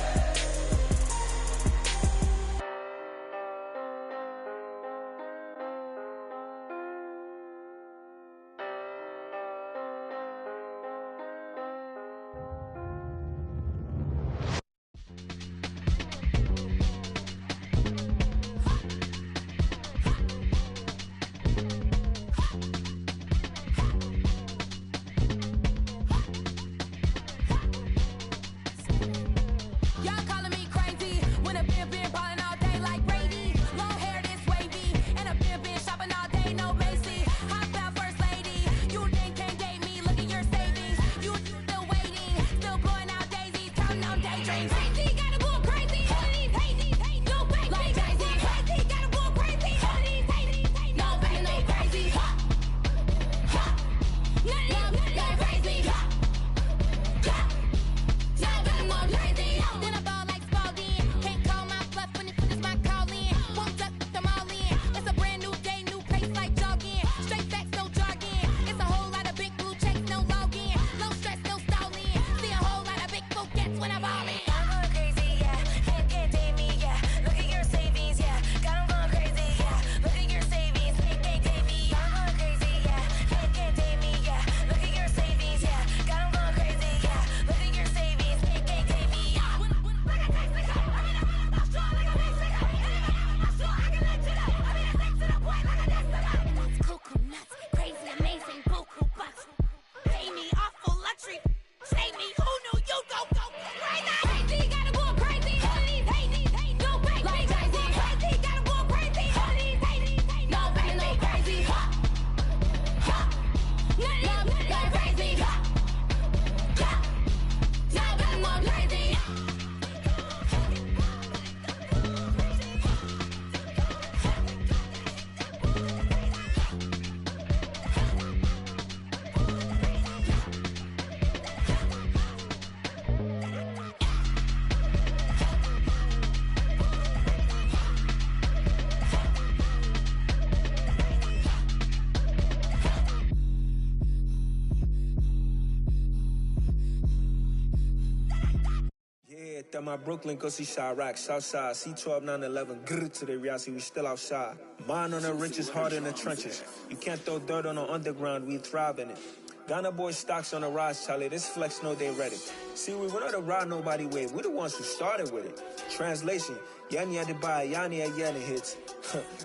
Speaker 10: That my Brooklyn, go see Chirac, Southside, C12, 911, grrr to the Riasi, we still outside. Mine on the riches, hard in the trenches. You can't throw dirt on the underground, we thrive in it. Ghana boys stocks on the rise, Charlie, this flex know they ready. See, we not to ride nobody wave, we the ones who started with it. Translation, Yani had to buy, Yani had Yanni hits.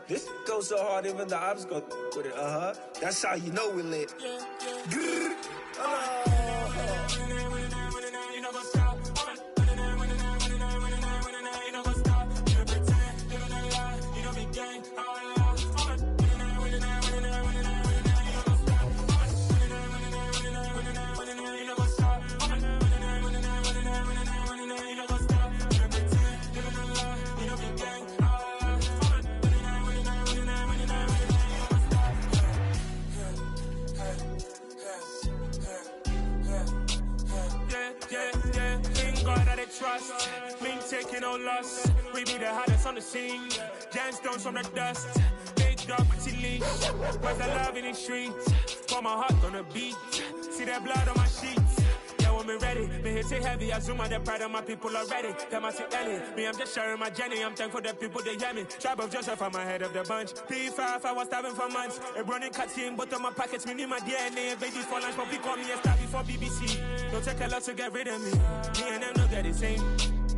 Speaker 10: This goes so hard, even the ops go with it, That's how you know we lit. Grrr.
Speaker 7: Trust, me taking no loss. We be the hottest on the scene. Gemstones from the dust. Big dog, pretty leash. Where's the love in the streets? For my heart gonna beat. See that blood on my sheets. Yeah, when me ready, me hit it heavy. I zoom on the pride of my people already. Them I see Ellie. Me, I'm just sharing my journey. I'm thankful the people they hear me. Tribe of Joseph, I'm ahead of the bunch. P5, I was starving for months. A running cut in both of my pockets. Me need my DNA. Babies for lunch, but we call me a star before BBC. Don't take a lot to get rid of me. Me and them don't get the same.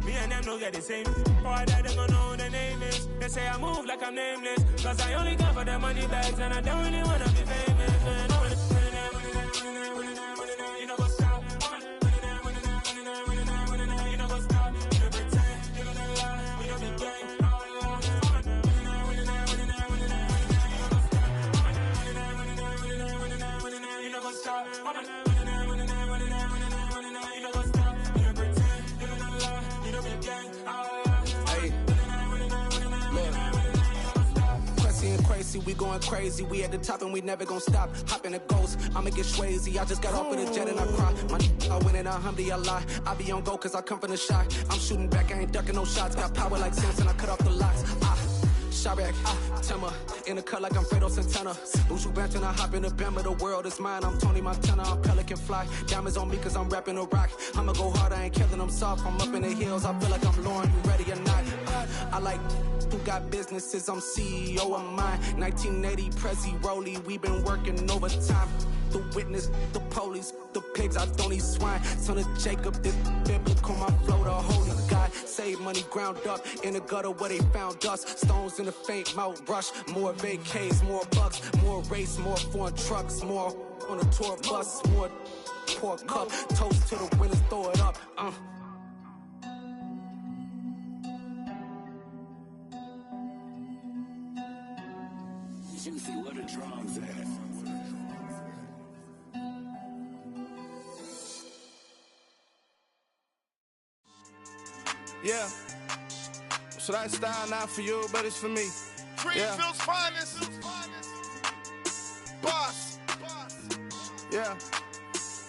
Speaker 7: Me and them don't get the same. Boy, that they gonna know who the name is. They say I move like I'm nameless. Cause I only come for the money bags and I don't really wanna be famous. You know what's up? You know what's up? You pretend, you gonna lie, we don't be gang. You know what's up?
Speaker 11: We going crazy, we at the top and we never gonna stop. Hop in a ghost, I'ma get swayzy. I just got off of the jet and I cry. I win in a Humvee, I lie. I be on go cause I come from the shot. I'm shooting back, I ain't ducking no shots. Got power like Samson, I cut off the locks. Shabak, Timmer, in the cut like I'm Fredo Santana. Bushu Banton, I hop in the Bama, the world is mine. I'm Tony Montana, I'm Pelican Fly. Diamonds on me cause I'm rapping a rock. I'ma go hard, I ain't killing them soft. I'm up in the hills, I feel like I'm Lauren, you ready or not? I like who got businesses, I'm CEO of mine. 1980 Prezi Rolly, we been working overtime. The witness, the police, the pigs, I don't eat swine. Son of Jacob, this biblical, my flow, the holy God. Save money ground up in the gutter where they found us. Stones in the faint mouth rush. More vacays, more bucks, more race, more foreign trucks, more on a tour bus, more pour cup. Toast to the winners, throw it up.
Speaker 12: Juicy, where the drums at?
Speaker 13: Yeah. So that style not for you, but it's for me.
Speaker 8: Greenfield's finest. Boss.
Speaker 13: Yeah.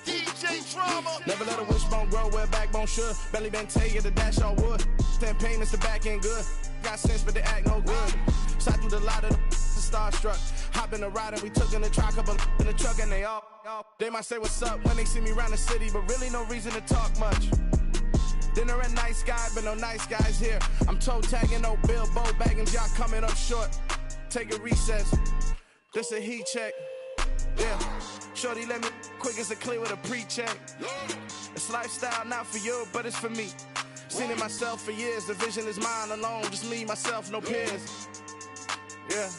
Speaker 8: DJ Drama.
Speaker 13: Never let a wishbone grow where backbone should. Belly been taken, the dash on wood. 10 payments, the back end good. Got sense, but they act no good. Shot through the lot of the starstruck. Hop in the ride and we took in the truck, couple in the truck and they all. They might say what's up when they see me around the city, but really no reason to talk much. Dinner at nice guy, but no nice guys here. I'm toe tagging, no Bilbo bagging, y'all coming up short. Take a recess. This a heat check. Yeah. Shorty let me quick as a clear with a pre-check. It's lifestyle not for you, but it's for me. Seen it myself for years. The vision is mine alone. Just me, myself, no peers. Yeah.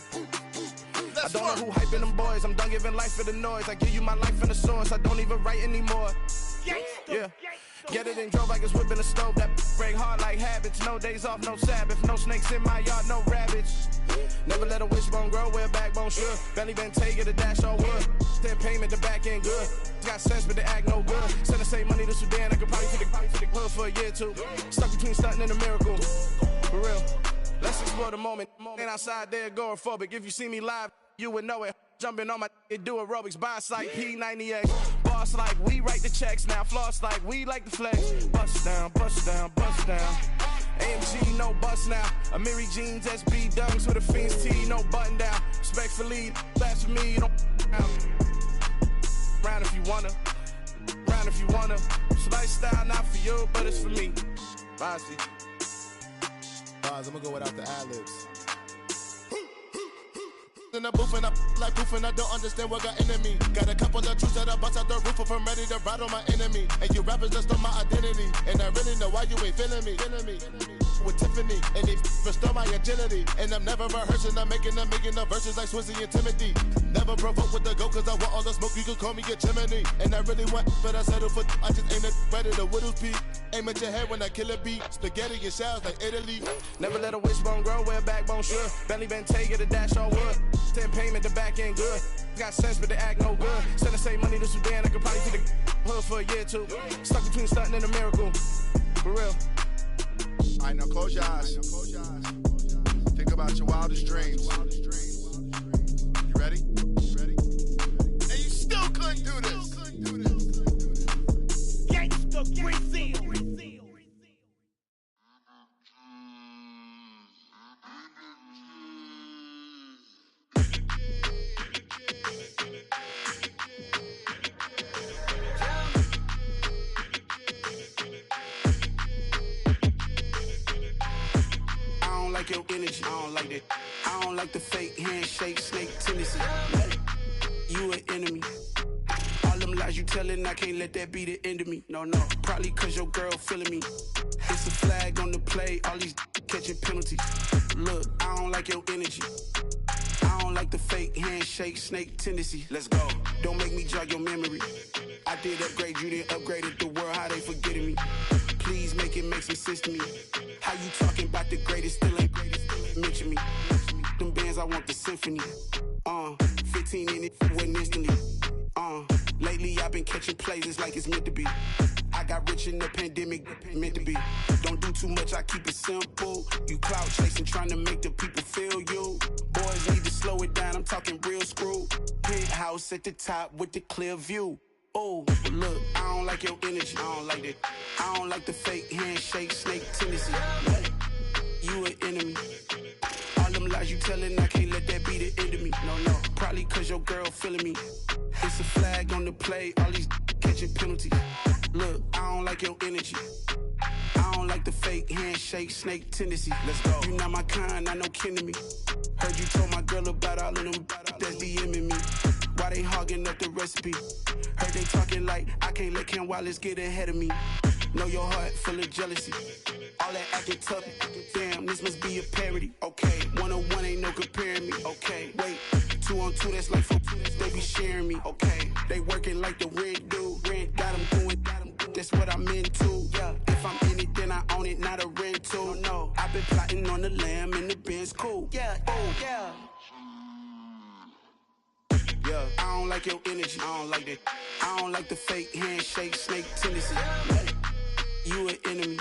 Speaker 13: I don't know who hyping them boys. I'm done giving life for the noise. I give you my life in the source. I don't even write anymore. Yeah. Get it and drove like it's whipping a stove. That break hard like habits. No days off, no Sabbath. No snakes in my yard, no rabbits. Never let a wishbone grow where backbone should. Belly been taking the dash on wood. 10 payment, the back end good. Got sense, but they act no good. Send the same money to Sudan. I could probably take the hood for a year or two. Stuck between stunting and a miracle. For real. Let's explore the moment. Ain't outside there agoraphobic. If you see me live, you would know it. Jumping on my do aerobics, boss like P90X. Boss like we write the checks now. Floss like we like the flex. Bust down, bust down, bust down. AMG, no bust now. Amiri jeans, SB dunks with a Fiends T, no button down. Respectfully, that's for me, you don't round if you wanna. Round if you wanna. It's lifestyle not for you, but it's for me. Bossy.
Speaker 2: Pause, I'm gonna go without the ad-libs.
Speaker 13: In the booth and I like proof and I don't understand what got into me. Got a couple of truths that I bust out the roof if I'm ready to ride on my enemy. And you rappers just on my identity. And I really know why you ain't feeling me. With Tiffany, and they restore my agility. And I'm never rehearsing, I'm making a million of verses like Swizzy and Timothy. Never provoke with the go, cause I want all the smoke, you can call me a chimney. And I really want, but I settle for, I just ain't ready to whittles peak. Aim at your head when I kill a beat. Spaghetti and shells like Italy. Never let a wishbone grow where a backbone should. Bentley Bentay, get a dash on wood. 10 payment, the back end good. Got sense, but they act no good. Send the same money to Sudan, I could probably see the hood for a year or two. Stuck between stunting and a miracle. For real.
Speaker 2: All right, now close your eyes. Think about your wildest dreams. You ready? And you still couldn't do this.
Speaker 7: Gangsta Brazil.
Speaker 11: Your energy, I don't like that. I don't like the fake handshake, snake tendency. You an enemy. All them lies you telling, I can't let that be the end of me. No, probably cause your girl feeling me. It's a flag on the play, all these catching penalties. Look, I don't like your energy. I don't like the fake handshake, snake tendency. Let's go. Don't make me jog your memory. I did upgrade, you didn't upgrade it. The world, how they forgetting me. Please make it make some sense to me. How you talking about the greatest, still ain't greatest, mention me. Them bands, I want the symphony. 15 in it, wasn't instantly. Lately I've been catching plays, it's like it's meant to be. I got rich in the pandemic, meant to be. Don't do too much, I keep it simple. You clout chasing, trying to make the people feel you. Boys need to slow it down, I'm talking real screw. Penthouse at the top with the clear view. Oh, look, I don't like your energy, I don't like that. I don't like the fake handshake, snake tendency. You an enemy. All them lies you telling, I can't let that be the end of me. No, probably cause your girl feeling me. It's a flag on the play, all these catching penalties. Look, I don't like your energy. I don't like the fake handshake, snake tendency. Let's go. You not my kind, not no kin to me. Heard you told my girl about all of them that's DMing me. Why they hogging up the recipe? Heard they talking like I can't let Ken Wallace get ahead of me. Know your heart full of jealousy. All that acting tough. Damn, this must be a parody. Okay, 1-on-1 ain't no comparing me. Okay, wait, 2-on-2 that's like 4-2. They be sharing me. Okay, they working like the rent do. Rent got them doing. That's what I'm into. Yeah, if I'm in it, then I own it, not a rental. No, I've been plotting on the lamb and the Benz cool. Yeah, oh yeah. Yeah, I don't like your energy, I don't like that. I don't like the fake handshake, snake tendency. You an enemy.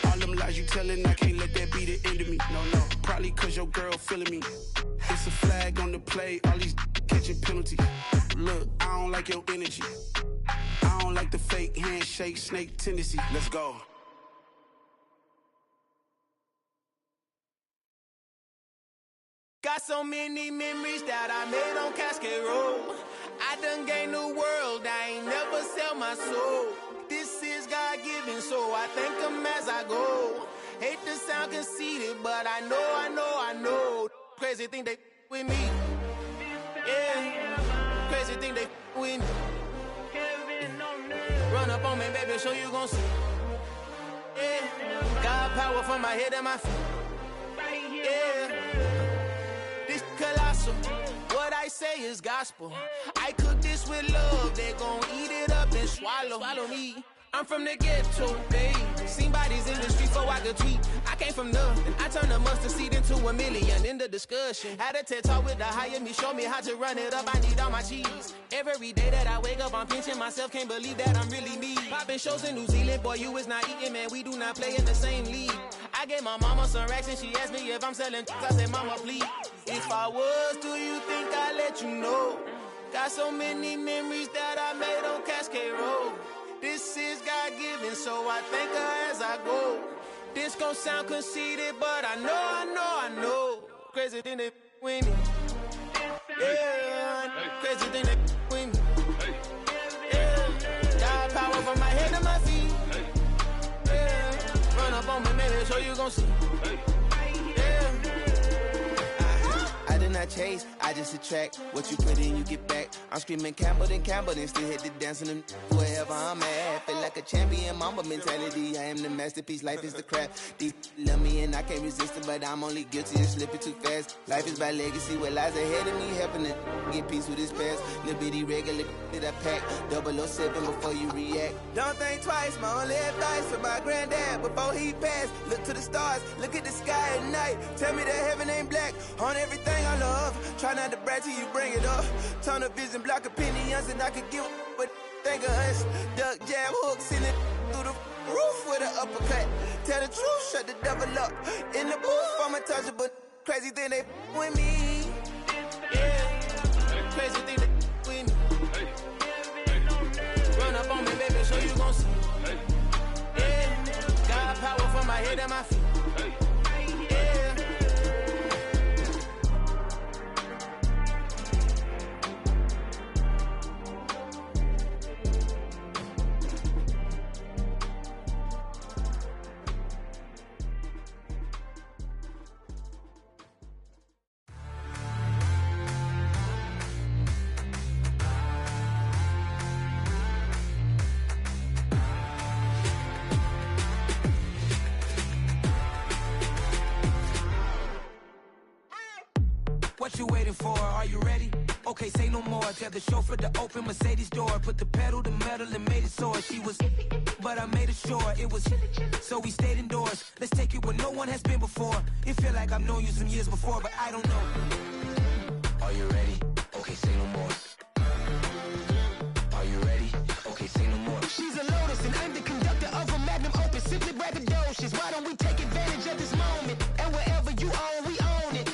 Speaker 11: All them lies you telling, I can't let that be the end of me. No, probably cause your girl feeling me. It's a flag on the play, all these catching penalties. Look, I don't like your energy. I don't like the fake handshake, snake tendency. Let's go.
Speaker 7: Got so many memories that I made on Cascade Road. I done gained the world, I ain't never sell my soul. This is God-given, so I thank him as I go. Hate to sound conceited, but I know. Crazy thing they with me. Yeah, crazy thing they with me. Run up on me, baby, show you gon' see. Yeah, got power from my head and my feet. Yeah. Colossal, what I say is gospel. I cook this with love, they gon' eat it up and swallow me. I'm from the ghetto, babe. Seen bodies in the streets so I could tweet. I came from nothing, I turned a mustard seed into a million. In the discussion, had a TED talk with the higher me, show me how to run it up. I need all my cheese. Every day that I wake up, I'm pinching myself, can't believe that I'm really me. Popping shows in New Zealand, boy, you is not eating, man. We do not play in the same league. I gave my mama some racks and she asked me if I'm selling. I said, mama, please. If I was, do you think I'd let you know? Got so many memories that I made on Cascade Road. This is God-given, so I thank her as I go. This gon' sound conceited, but I know. Crazy thing they with me. Yeah, crazy thing they with me. Yeah, got power from my head to my feet. Yeah,
Speaker 13: so you gon' see.
Speaker 12: I do not chase, I just attract. What you put in, you get back. I'm screaming Campbell, then still hit the dance and wherever I'm at. Feel like a champion, mama mentality. I am the masterpiece, life is the crap. Deep love me and I can't resist it, but I'm only guilty of slipping too fast. Life is by legacy, what lies ahead of me, helping to get peace with this past. Little bitty regular that I pack, 007 before you react.
Speaker 14: Don't think twice, my only advice for my granddad before he passed. Look to the stars, look at the sky at night. Tell me that heaven ain't black on everything I love. Try not to brag till you bring it up. Tunnel vision, block opinions, and I could give but think of us. Duck jab hooks in it through the roof with an uppercut. Tell the truth, shut the devil up. In the booth, I'm untouchable. Crazy thing they with me. Yeah, crazy thing they with me. Run up on me, baby, so you gon' see. Yeah, got power from my head and my feet.
Speaker 15: What you waiting for? Are you ready? Okay, say no more. Tell the chauffeur to open Mercedes door. Put the pedal to metal and made it soar. She was, but I made it sure it was. So we stayed indoors. Let's take it where no one has been before. It feel like I've known you some years before, but I don't know. Are you ready? Okay, say no more. Are you ready? Okay, say no more.
Speaker 8: She's a lotus and I'm the conductor of a magnum opus. Simply braggadocious. Why don't we take advantage of this moment? And wherever you own, we own it.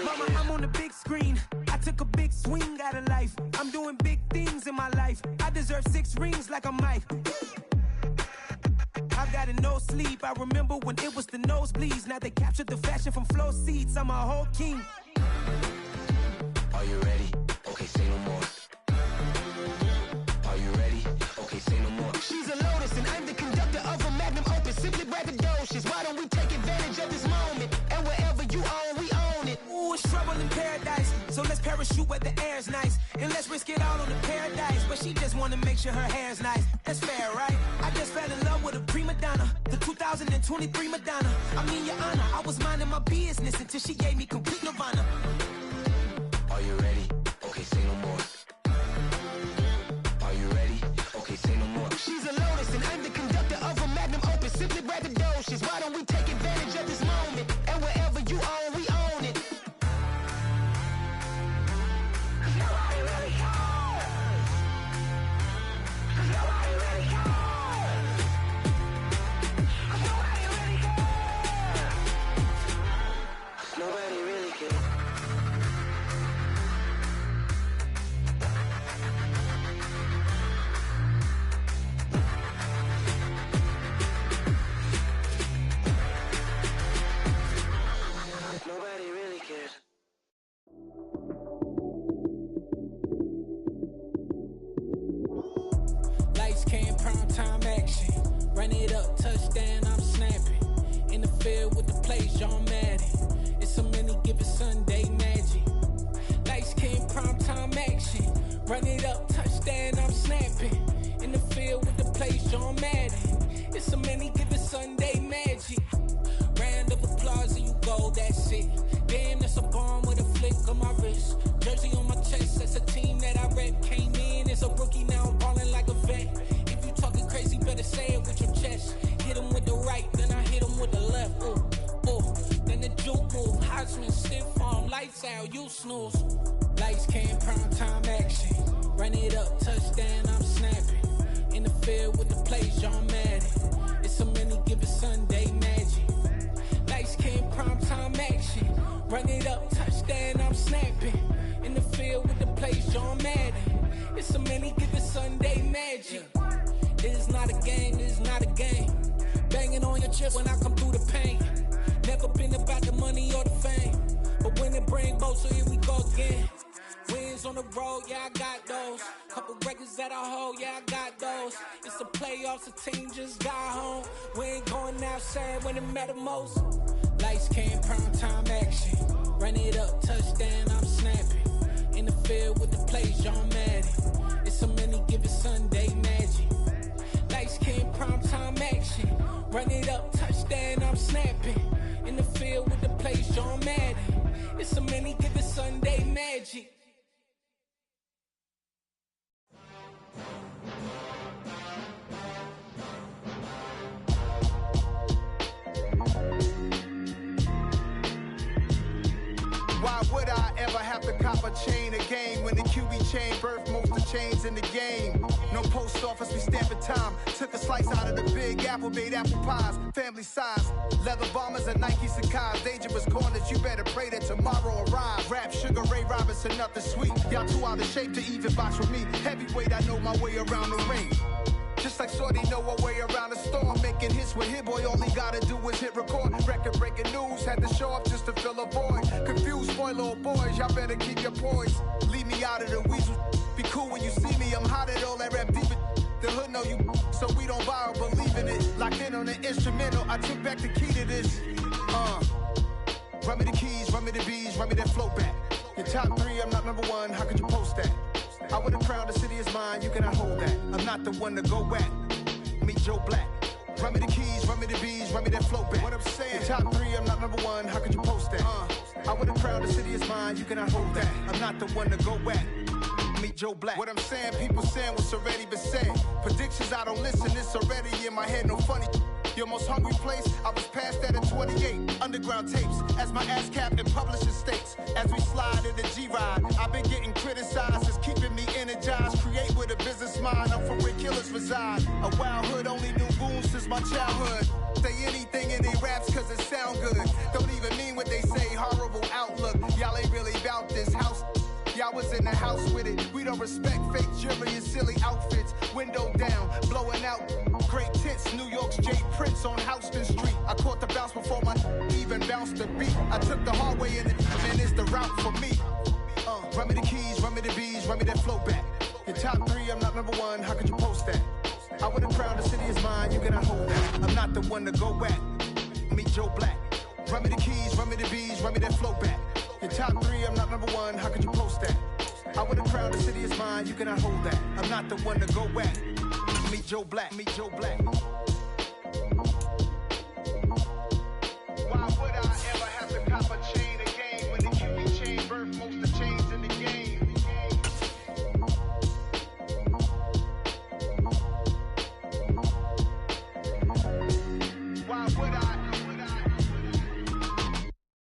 Speaker 15: Mama, I'm on the big screen. I took a big swing out of life. I'm doing big things in my life. I deserve 6 rings like I'm Mike. I've got no sleep. I remember when it was the nosebleeds. Now they captured the fashion from flow seats. I'm a whole king.
Speaker 8: Are you ready? Okay, say no more. Are you ready? Okay, say no more. She's a lotus and I'm the conductor of a magnum opus. Simply braggadocious. Why don't we take advantage of this moment? And wherever you own, we own it.
Speaker 15: Ooh, it's trouble in paradise. So let's parachute where the air's nice. And let's risk it all on the paradise. But she just wanna make sure her hair's nice. That's fair, right? I just fell in love with a prima donna. The 2023 Madonna. I mean, your honor, I was minding my business until she gave me complete nirvana.
Speaker 8: Are you ready? Okay, say no more. Are you ready? Okay, say no more. She's a lotus and I'm the conductor of a magnum opus. Simply braggadocious. Why don't we take advantage of this moment? And wherever you own, we own it. Nobody really cares. Nobody really cares. Nobody really cares. Nobody really cares. Nobody really cares.
Speaker 16: Lights came, prime time action. Run it up, touchdown, I'm snapping. In the field with the plays, John Madden. It's a many given Sunday magic. Lights came, prime time action. Run it up, touchdown, I'm snapping. In the field with the plays, John Madden. It's a many given Sunday magic. Round of applause and you go, that's it. Damn, that's a bomb with a flick of my wrist. Jersey on my chest, that's a team that I rep. Came in as a rookie, now I'm ballin' like a vet. If you talking crazy, better say it with your chest. Hit him with the right, then I hit him with the left. Ooh, ooh, then the juke move. Heisman, stiff arm, lights out, you snooze. Lights came, prime time action. Run it up, touchdown, I'm snapping. In the field with the plays, John Madden. It's a many given Sunday magic. Lights came, prime time action. Run it up, touchdown, I'm snapping. In the field with the plays, John Madden. It's a many given Sunday magic. It is not a game, it is not a game. Banging on your chest when I come through the paint. Never been about the money or the fame. But when it bring both, so here we go again. Wins on the road, yeah, I got those. Couple records that I hold, yeah, I got those. It's the playoffs, the team just got home. We ain't going outside when it matter most. Lights came, prime time action. Run it up, touchdown, I'm snapping. In the field with the plays, John Madden. It's so many, give it Sunday magic. Lights came, prime time action. Run it up, touchdown, I'm snapping. In the field with the plays, John Madden. It's so many, give it Sunday magic.
Speaker 2: Why would I ever have to cop a chain a game when the QB chain birthed most of the chains in the game? No post office, we stamping time. Took a slice out of the big apple, made apple pies, family size. Leather bombers and Nike Sacai's. Dangerous corners, you better pray that tomorrow arrives. Rap, Sugar Ray Robinson, nothing sweet. Y'all too out of shape to even box with me. Heavyweight, I know my way around the ring. Just like Shorty know her way around the storm. Making hits with Hit Boy, all he gotta do is hit record. Record breaking news, had to show up just to fill a void. Confused boy, little boys, y'all better keep your poise. Leave me out of the weasel. Be cool when you see me, I'm hot at all that rap deep. The hood know you, so we don't borrow, believe in it. Locked in on the instrumental, I took back the key to this. Run me the keys, run me the bees, run me that flow back. Your top three, I'm not number one, how could you post that? I would have crowned the city is mine, you cannot hold that. I'm not the one to go at. Meet Joe Black. Run me the keys, run me the bees, run me that flow back. What I'm saying, your top three, I'm not number one, how could you post that? I would have crowned the city is mine, you cannot hold that. I'm not the one to go at. Meet Joe Black. What I'm saying, people saying what's already been said. Predictions, I don't listen, it's already in my head, no funny. Your most hungry place, I was past that at 28. Underground tapes, as my ass cap in publishing states. As we slide in the G-Ride, I've been getting criticized, it's keeping me energized. Create with a business mind, I'm from where killers reside. A wild hood, only knew goons since my childhood. Say anything in they raps cause it sound good. Don't even mean what they say, horrible outlook. Y'all ain't really about this house. Y'all was in the house with it. We don't respect fake jewelry and silly outfits. Window down, blowing out great tits. New York's J. Prince on Houston Street. I caught the bounce before my even bounced the beat. I took the hard way in it, and it's the route for me. Run me the keys, run me the bees, run me that flow back. Your top three, I'm not number one, how could you post that? I would have crowned the city is mine, you cannot hold that. I'm not the one to go at. Meet Joe Black. Run me the keys, run me the bees, run me that flow back. Your top three, I'm not number one, how could you post that? I would have crowned the city is mine, you cannot hold that. I'm not the one to go at. Meet Joe Black, meet Joe Black. Why would I ever have to cop a chain a game when the QB chain birthed most of the chains in the game? Why would I?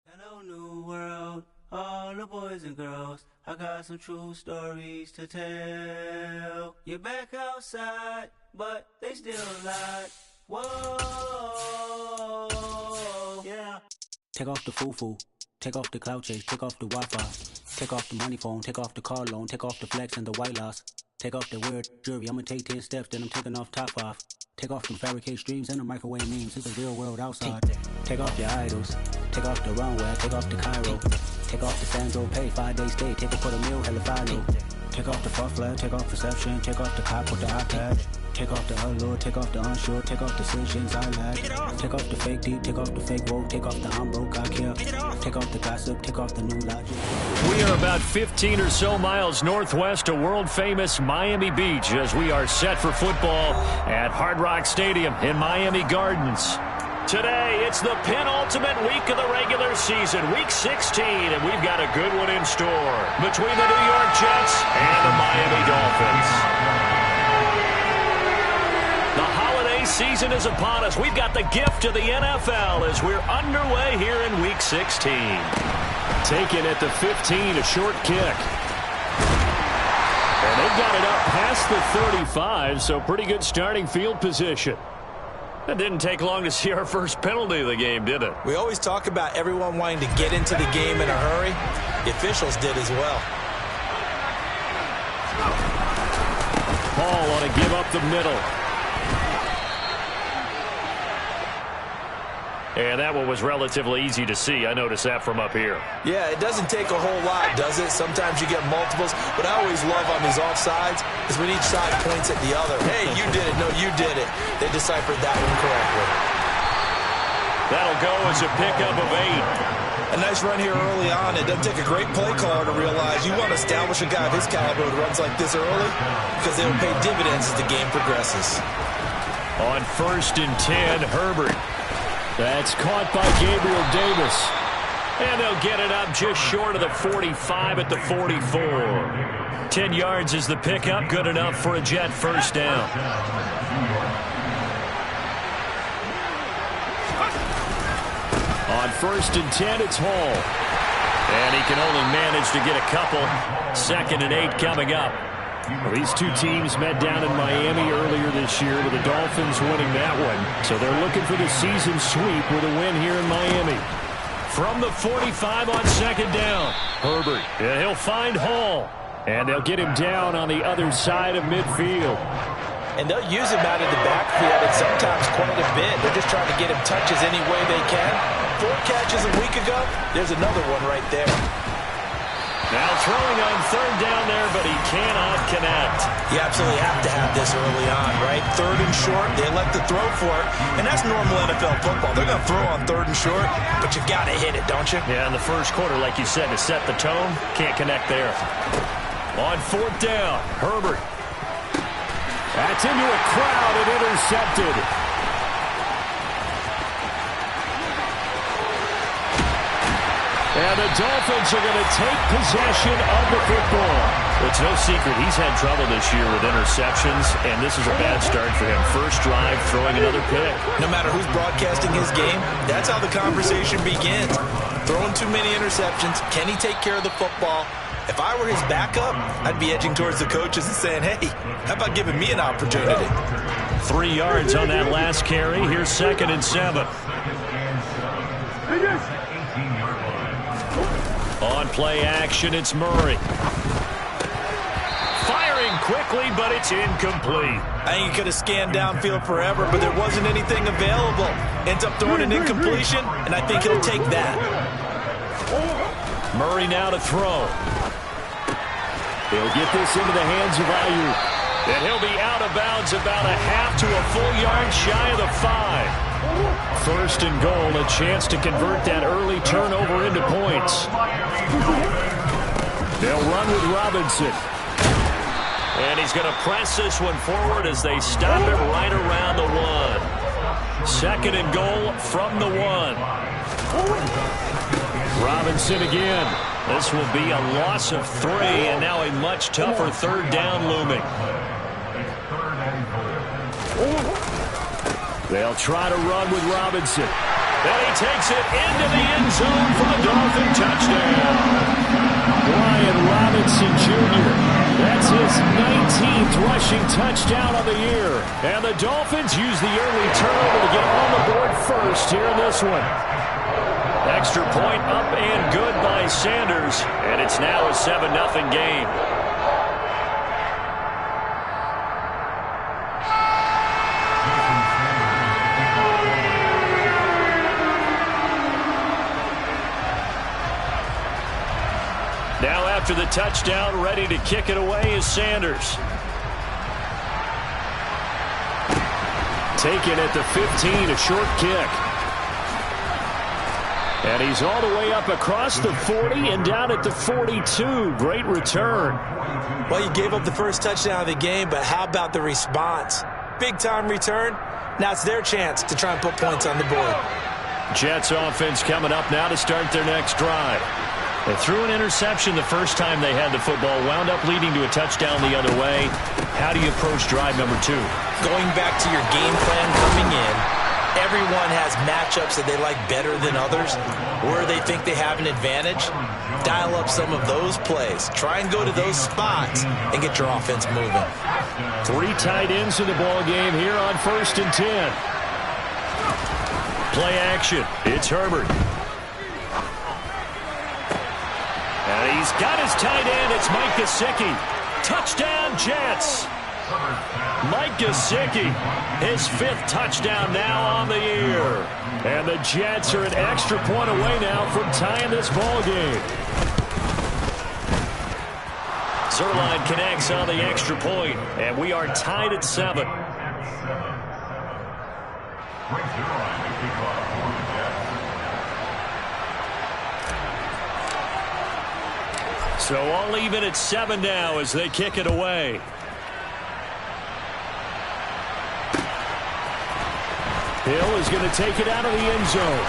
Speaker 17: Hello, new world, all the boys and girls. I got some true stories to tell. You're back outside, but they still lied. Whoa, yeah.
Speaker 18: Take off the foo-foo, take off the cloud chase, take off the Wi-Fi, take off the money phone, take off the car loan, take off the flex and the white loss, take off the weird jewelry. I'ma take 10 steps, then I'm taking off top off. Take off them fabricated streams and the microwave memes. It's a real world outside. Take off your idols, take off the runway, take off the Cairo, take off the Sandro Pay, 5-day stay, take it for the meal, hella follow. Take off the far flag, take off perception, take off the cop with the iPad. Take off the allure, take off the unsure, take off decisions I lack. Take off the fake deep, take off the fake woke, take off the I'm broke, I care. Take off the gossip, take off the new logic.
Speaker 3: We are about 15 or so miles northwest of world-famous Miami Beach as we are set for football at Hard Rock Stadium in Miami Gardens. Today, it's the penultimate week of the regular season, week 16, and we've got a good one in store between the New York Jets and the Miami Dolphins. The holiday season is upon us. We've got the gift of the NFL as we're underway here in week 16. Taken at the 15, a short kick. And they've got it up past the 35, so pretty good starting field position. It didn't take long to see our first penalty of the game, did it?
Speaker 4: We always talk about everyone wanting to get into the game in a hurry. The officials did as well.
Speaker 3: Paul ought to give up the middle. And that one was relatively easy to see. I noticed that from up here.
Speaker 4: Yeah, it doesn't take a whole lot, does it? Sometimes you get multiples. What I always love on these offsides is when each side points at the other. Hey, you did it. No, you did it. They deciphered that one correctly.
Speaker 3: That'll go as a pickup of 8.
Speaker 4: A nice run here early on. It doesn't take a great play caller to realize you want to establish a guy of his caliber who runs like this early because they will pay dividends as the game progresses.
Speaker 3: On 1st and 10, Herbert. That's caught by Gabriel Davis. And they'll get it up just short of the 45 at the 44. 10 yards is the pickup. Good enough for a Jet first down. On 1st and 10, it's Hall. And he can only manage to get a couple. 2nd and 8 coming up. Well, these two teams met down in Miami earlier this year with the Dolphins winning that one. So they're looking for the season sweep with a win here in Miami. From the 45 on 2nd down, Herbert. And he'll find Hall. And they'll get him down on the other side of midfield.
Speaker 4: And they'll use him out of the backfield and sometimes quite a bit. They're just trying to get him touches any way they can. 4 catches a week ago. There's another one right there.
Speaker 3: Now throwing on 3rd down there, but he cannot connect.
Speaker 4: You absolutely have to have this early on, right? 3rd and short, they elect to throw for it, and that's normal NFL football. They're going to throw on 3rd and short, but you got to hit it, don't you?
Speaker 3: Yeah, in the first quarter, like you said, to set the tone, can't connect there. On 4th down, Herbert. That's into a crowd and intercepted. And the Dolphins are going to take possession of the football. It's no secret he's had trouble this year with interceptions, and this is a bad start for him. First drive, throwing another pick.
Speaker 4: No matter who's broadcasting his game, that's how the conversation begins. Throwing too many interceptions. Can he take care of the football? If I were his backup, I'd be edging towards the coaches and saying, hey, how about giving me an opportunity?
Speaker 3: 3 yards on that last carry. Here's 2nd and 7. On play action, it's Murray. Firing quickly, but it's incomplete.
Speaker 4: I think he could have scanned downfield forever, but there wasn't anything available. Ends up throwing an incompletion, and I think he'll take that.
Speaker 3: Murray now to throw. He'll get this into the hands of Ayuk. And he'll be out of bounds about a half to a full yard shy of the 5. 1st and goal, a chance to convert that early turnover into points. They'll run with Robinson. And he's going to press this one forward as they stop it right around the 1. 2nd and goal from the 1. Robinson again. This will be a loss of 3, and now a much tougher 3rd down looming. They'll try to run with Robinson. And he takes it into the end zone for the Dolphin touchdown. Brian Robinson Jr. That's his 19th rushing touchdown of the year. And the Dolphins use the early turnover to get on the board first here in this one. Extra point up and good by Sanders. And it's now a 7-0 game. Now after the touchdown, ready to kick it away is Sanders. Taken at the 15, a short kick. And he's all the way up across the 40 and down at the 42. Great return.
Speaker 4: Well, you gave up the first touchdown of the game, but how about the response? Big-time return. Now it's their chance to try and put points on the board.
Speaker 3: Jets offense coming up now to start their next drive. They threw an interception the first time they had the football, wound up leading to a touchdown the other way. How do you approach drive number 2?
Speaker 4: Going back to your game plan coming in, everyone has matchups that they like better than others, where they think they have an advantage. Dial up some of those plays. Try and go to those spots and get your offense moving.
Speaker 3: 3 tight ends in the ball game here on 1st and 10. Play action. It's Herbert. And he's got his tight end. It's Mike Gesicki. Touchdown, Jets. Mike Gesicki, his 5th touchdown now on the year. And the Jets are an extra point away now from tying this ball game. Zerline connects on the extra point, and we are tied at 7. So all even at 7 now as they kick it away. Hill is going to take it out of the end zone.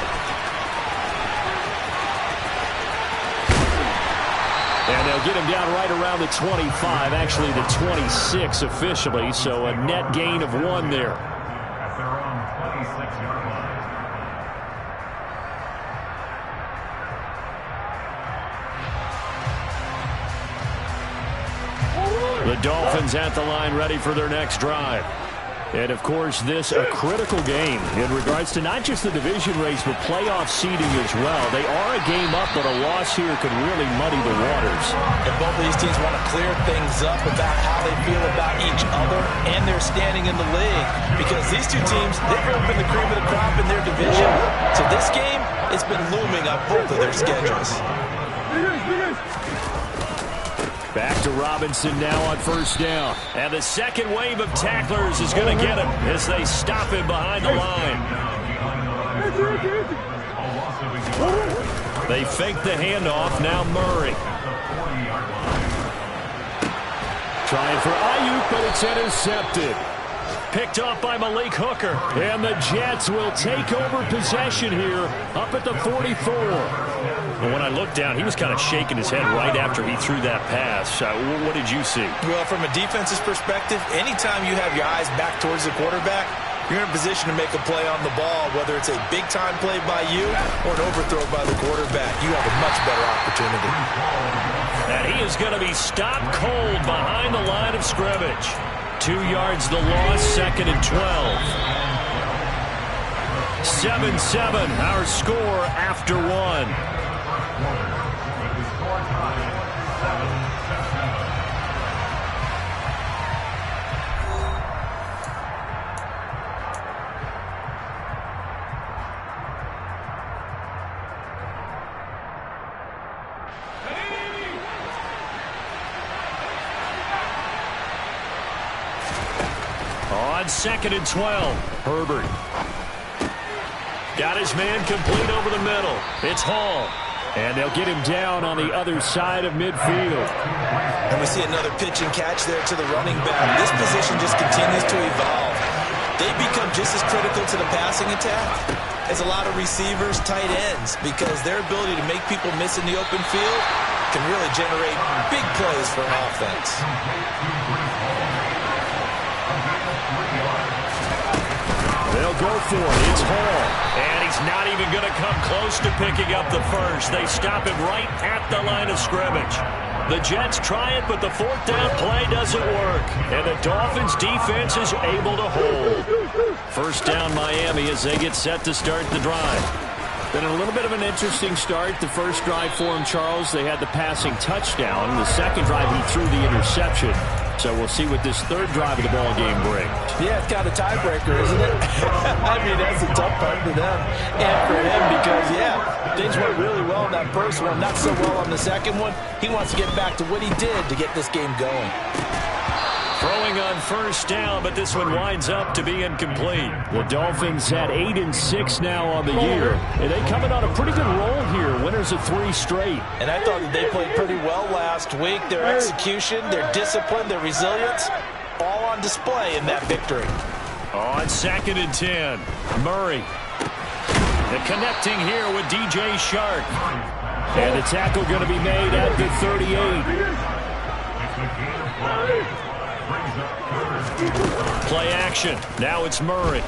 Speaker 3: And they'll get him down right around the 25, actually the 26 officially, so a net gain of 1 there.
Speaker 5: At their own 26-yard line.
Speaker 3: The Dolphins at the line ready for their next drive. And, of course, this a critical game in regards to not just the division race, but playoff seeding as well. They are a game up, but a loss here could really muddy the waters.
Speaker 4: And both of these teams want to clear things up about how they feel about each other and their standing in the league. Because these two teams, they've really been the cream of the crop in their division. So this game, it's been looming on both of their schedules.
Speaker 3: Back to Robinson now on 1st down. And the second wave of tacklers is going to get him as they stop him behind the line. They fake the handoff. Now Murray. Trying for Ayuk, but it's intercepted. Picked off by Malik Hooker. And the Jets will take over possession here up at the 44. And when I looked down, he was kind of shaking his head right after he threw that pass. What did you see?
Speaker 4: Well, from a defense's perspective, anytime you have your eyes back towards the quarterback, you're in a position to make a play on the ball, whether it's a big-time play by you or an overthrow by the quarterback. You have a much better opportunity.
Speaker 3: And he is going to be stopped cold behind the line of scrimmage. 2 yards the loss, 2nd and 12. 7-7, our score after 1. On 2nd and 12, Herbert. Got his man complete over the middle. It's Hall. And they'll get him down on the other side of midfield.
Speaker 4: And we see another pitch and catch there to the running back. This position just continues to evolve. They become just as critical to the passing attack as a lot of receivers, tight ends, because their ability to make people miss in the open field can really generate big plays for an offense.
Speaker 3: They'll go for it. It's Hall. And he's not even going to come close to picking up the first. They stop him right at the line of scrimmage. The Jets try it, but the 4th down play doesn't work. And the Dolphins' defense is able to hold. 1st down Miami as they get set to start the drive. Been a little bit of an interesting start. The first drive for him, Charles, they had the passing touchdown. The second drive, he threw the interception. So we'll see what this 3rd drive of the ball game brings.
Speaker 4: Yeah, it's kind of a tiebreaker, isn't it? I mean, that's a tough part for them and for him because, yeah, things went really well in that first one, not so well on the second one. He wants to get back to what he did to get this game going.
Speaker 3: Throwing on 1st down, but this one winds up to be incomplete. The Dolphins at 8-6 now on the year. And they coming on a pretty good roll here. Winners of 3 straight.
Speaker 4: And I thought that they played pretty well last week. Their execution, their discipline, their resilience, all on display in that victory.
Speaker 3: On 2nd and 10, Murray. The connecting here with DJ Shark. And the tackle going to be made at the 38. Play action. Now it's Murray.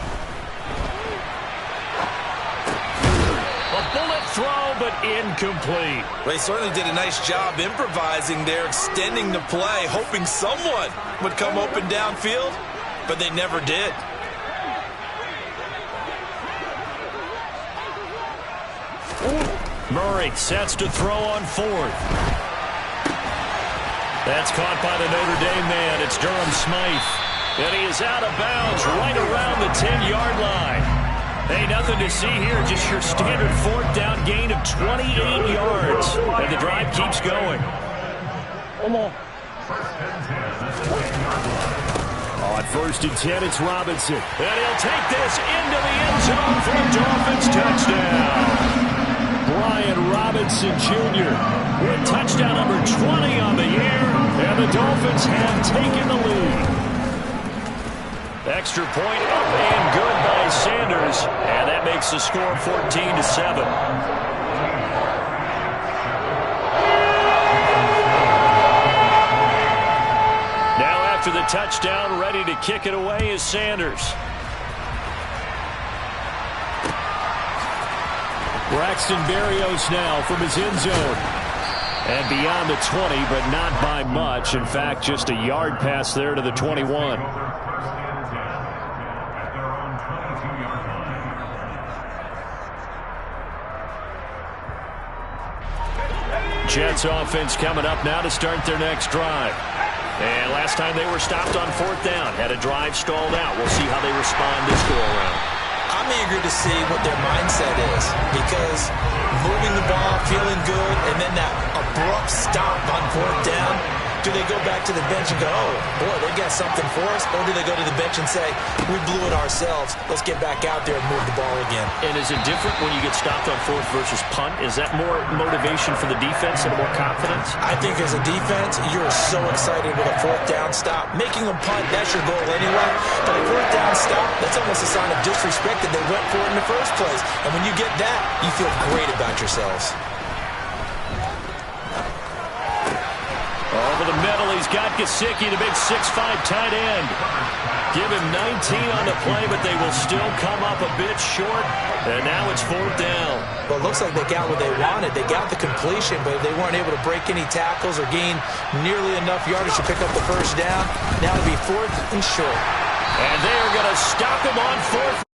Speaker 3: A bullet throw, but incomplete.
Speaker 4: Well, he certainly did a nice job improvising there, extending the play, hoping someone would come open downfield, but they never did.
Speaker 3: Murray sets to throw on 4th. That's caught by the Notre Dame man. A It's Durham Smythe. And he is out of bounds right around the 10-yard line. Hey, nothing to see here. Just your standard fourth down gain of 28 yards. And the drive keeps going.
Speaker 5: Come on.
Speaker 3: On 1st and 10, it's Robinson. And he'll take this into the end zone for a Dolphins touchdown. Brian Robinson Jr. with touchdown number 20 on the year. And the Dolphins have taken the lead. Extra point up and good by Sanders. And that makes the score 14-7. After the touchdown, ready to kick it away is Sanders. Braxton Berrios now from his end zone. And beyond the 20, but not by much. In fact, just a yard pass there to the 21. Jets offense coming up now to start their next drive. And last time they were stopped on 4th down, had a drive stalled out. We'll see how they respond this go-around.
Speaker 4: I'm eager to see what their mindset is, because moving the ball, feeling good, and then that abrupt stop on 4th down, do they go back to the bench and go, oh, boy, they got something for us? Or do they go to the bench and say, we blew it ourselves, let's get back out there and move the ball again?
Speaker 3: And is it different when you get stopped on 4th versus punt? Is that more motivation for the defense and more confidence?
Speaker 4: I think as a defense, you're so excited with a 4th down stop. Making them punt, that's your goal anyway. But a 4th down stop, that's almost a sign of disrespect that they went for it in the first place. And when you get that, you feel great about yourselves.
Speaker 3: Over the middle, he's got Gesicki, the big 6'5" tight end. Give him 19 on the play, but they will still come up a bit short. And now it's 4th down.
Speaker 4: Well, it looks like they got what they wanted. They got the completion, but they weren't able to break any tackles or gain nearly enough yardage to pick up the first down. Now it'll be 4th and short.
Speaker 3: And they are going to stop him on 4th.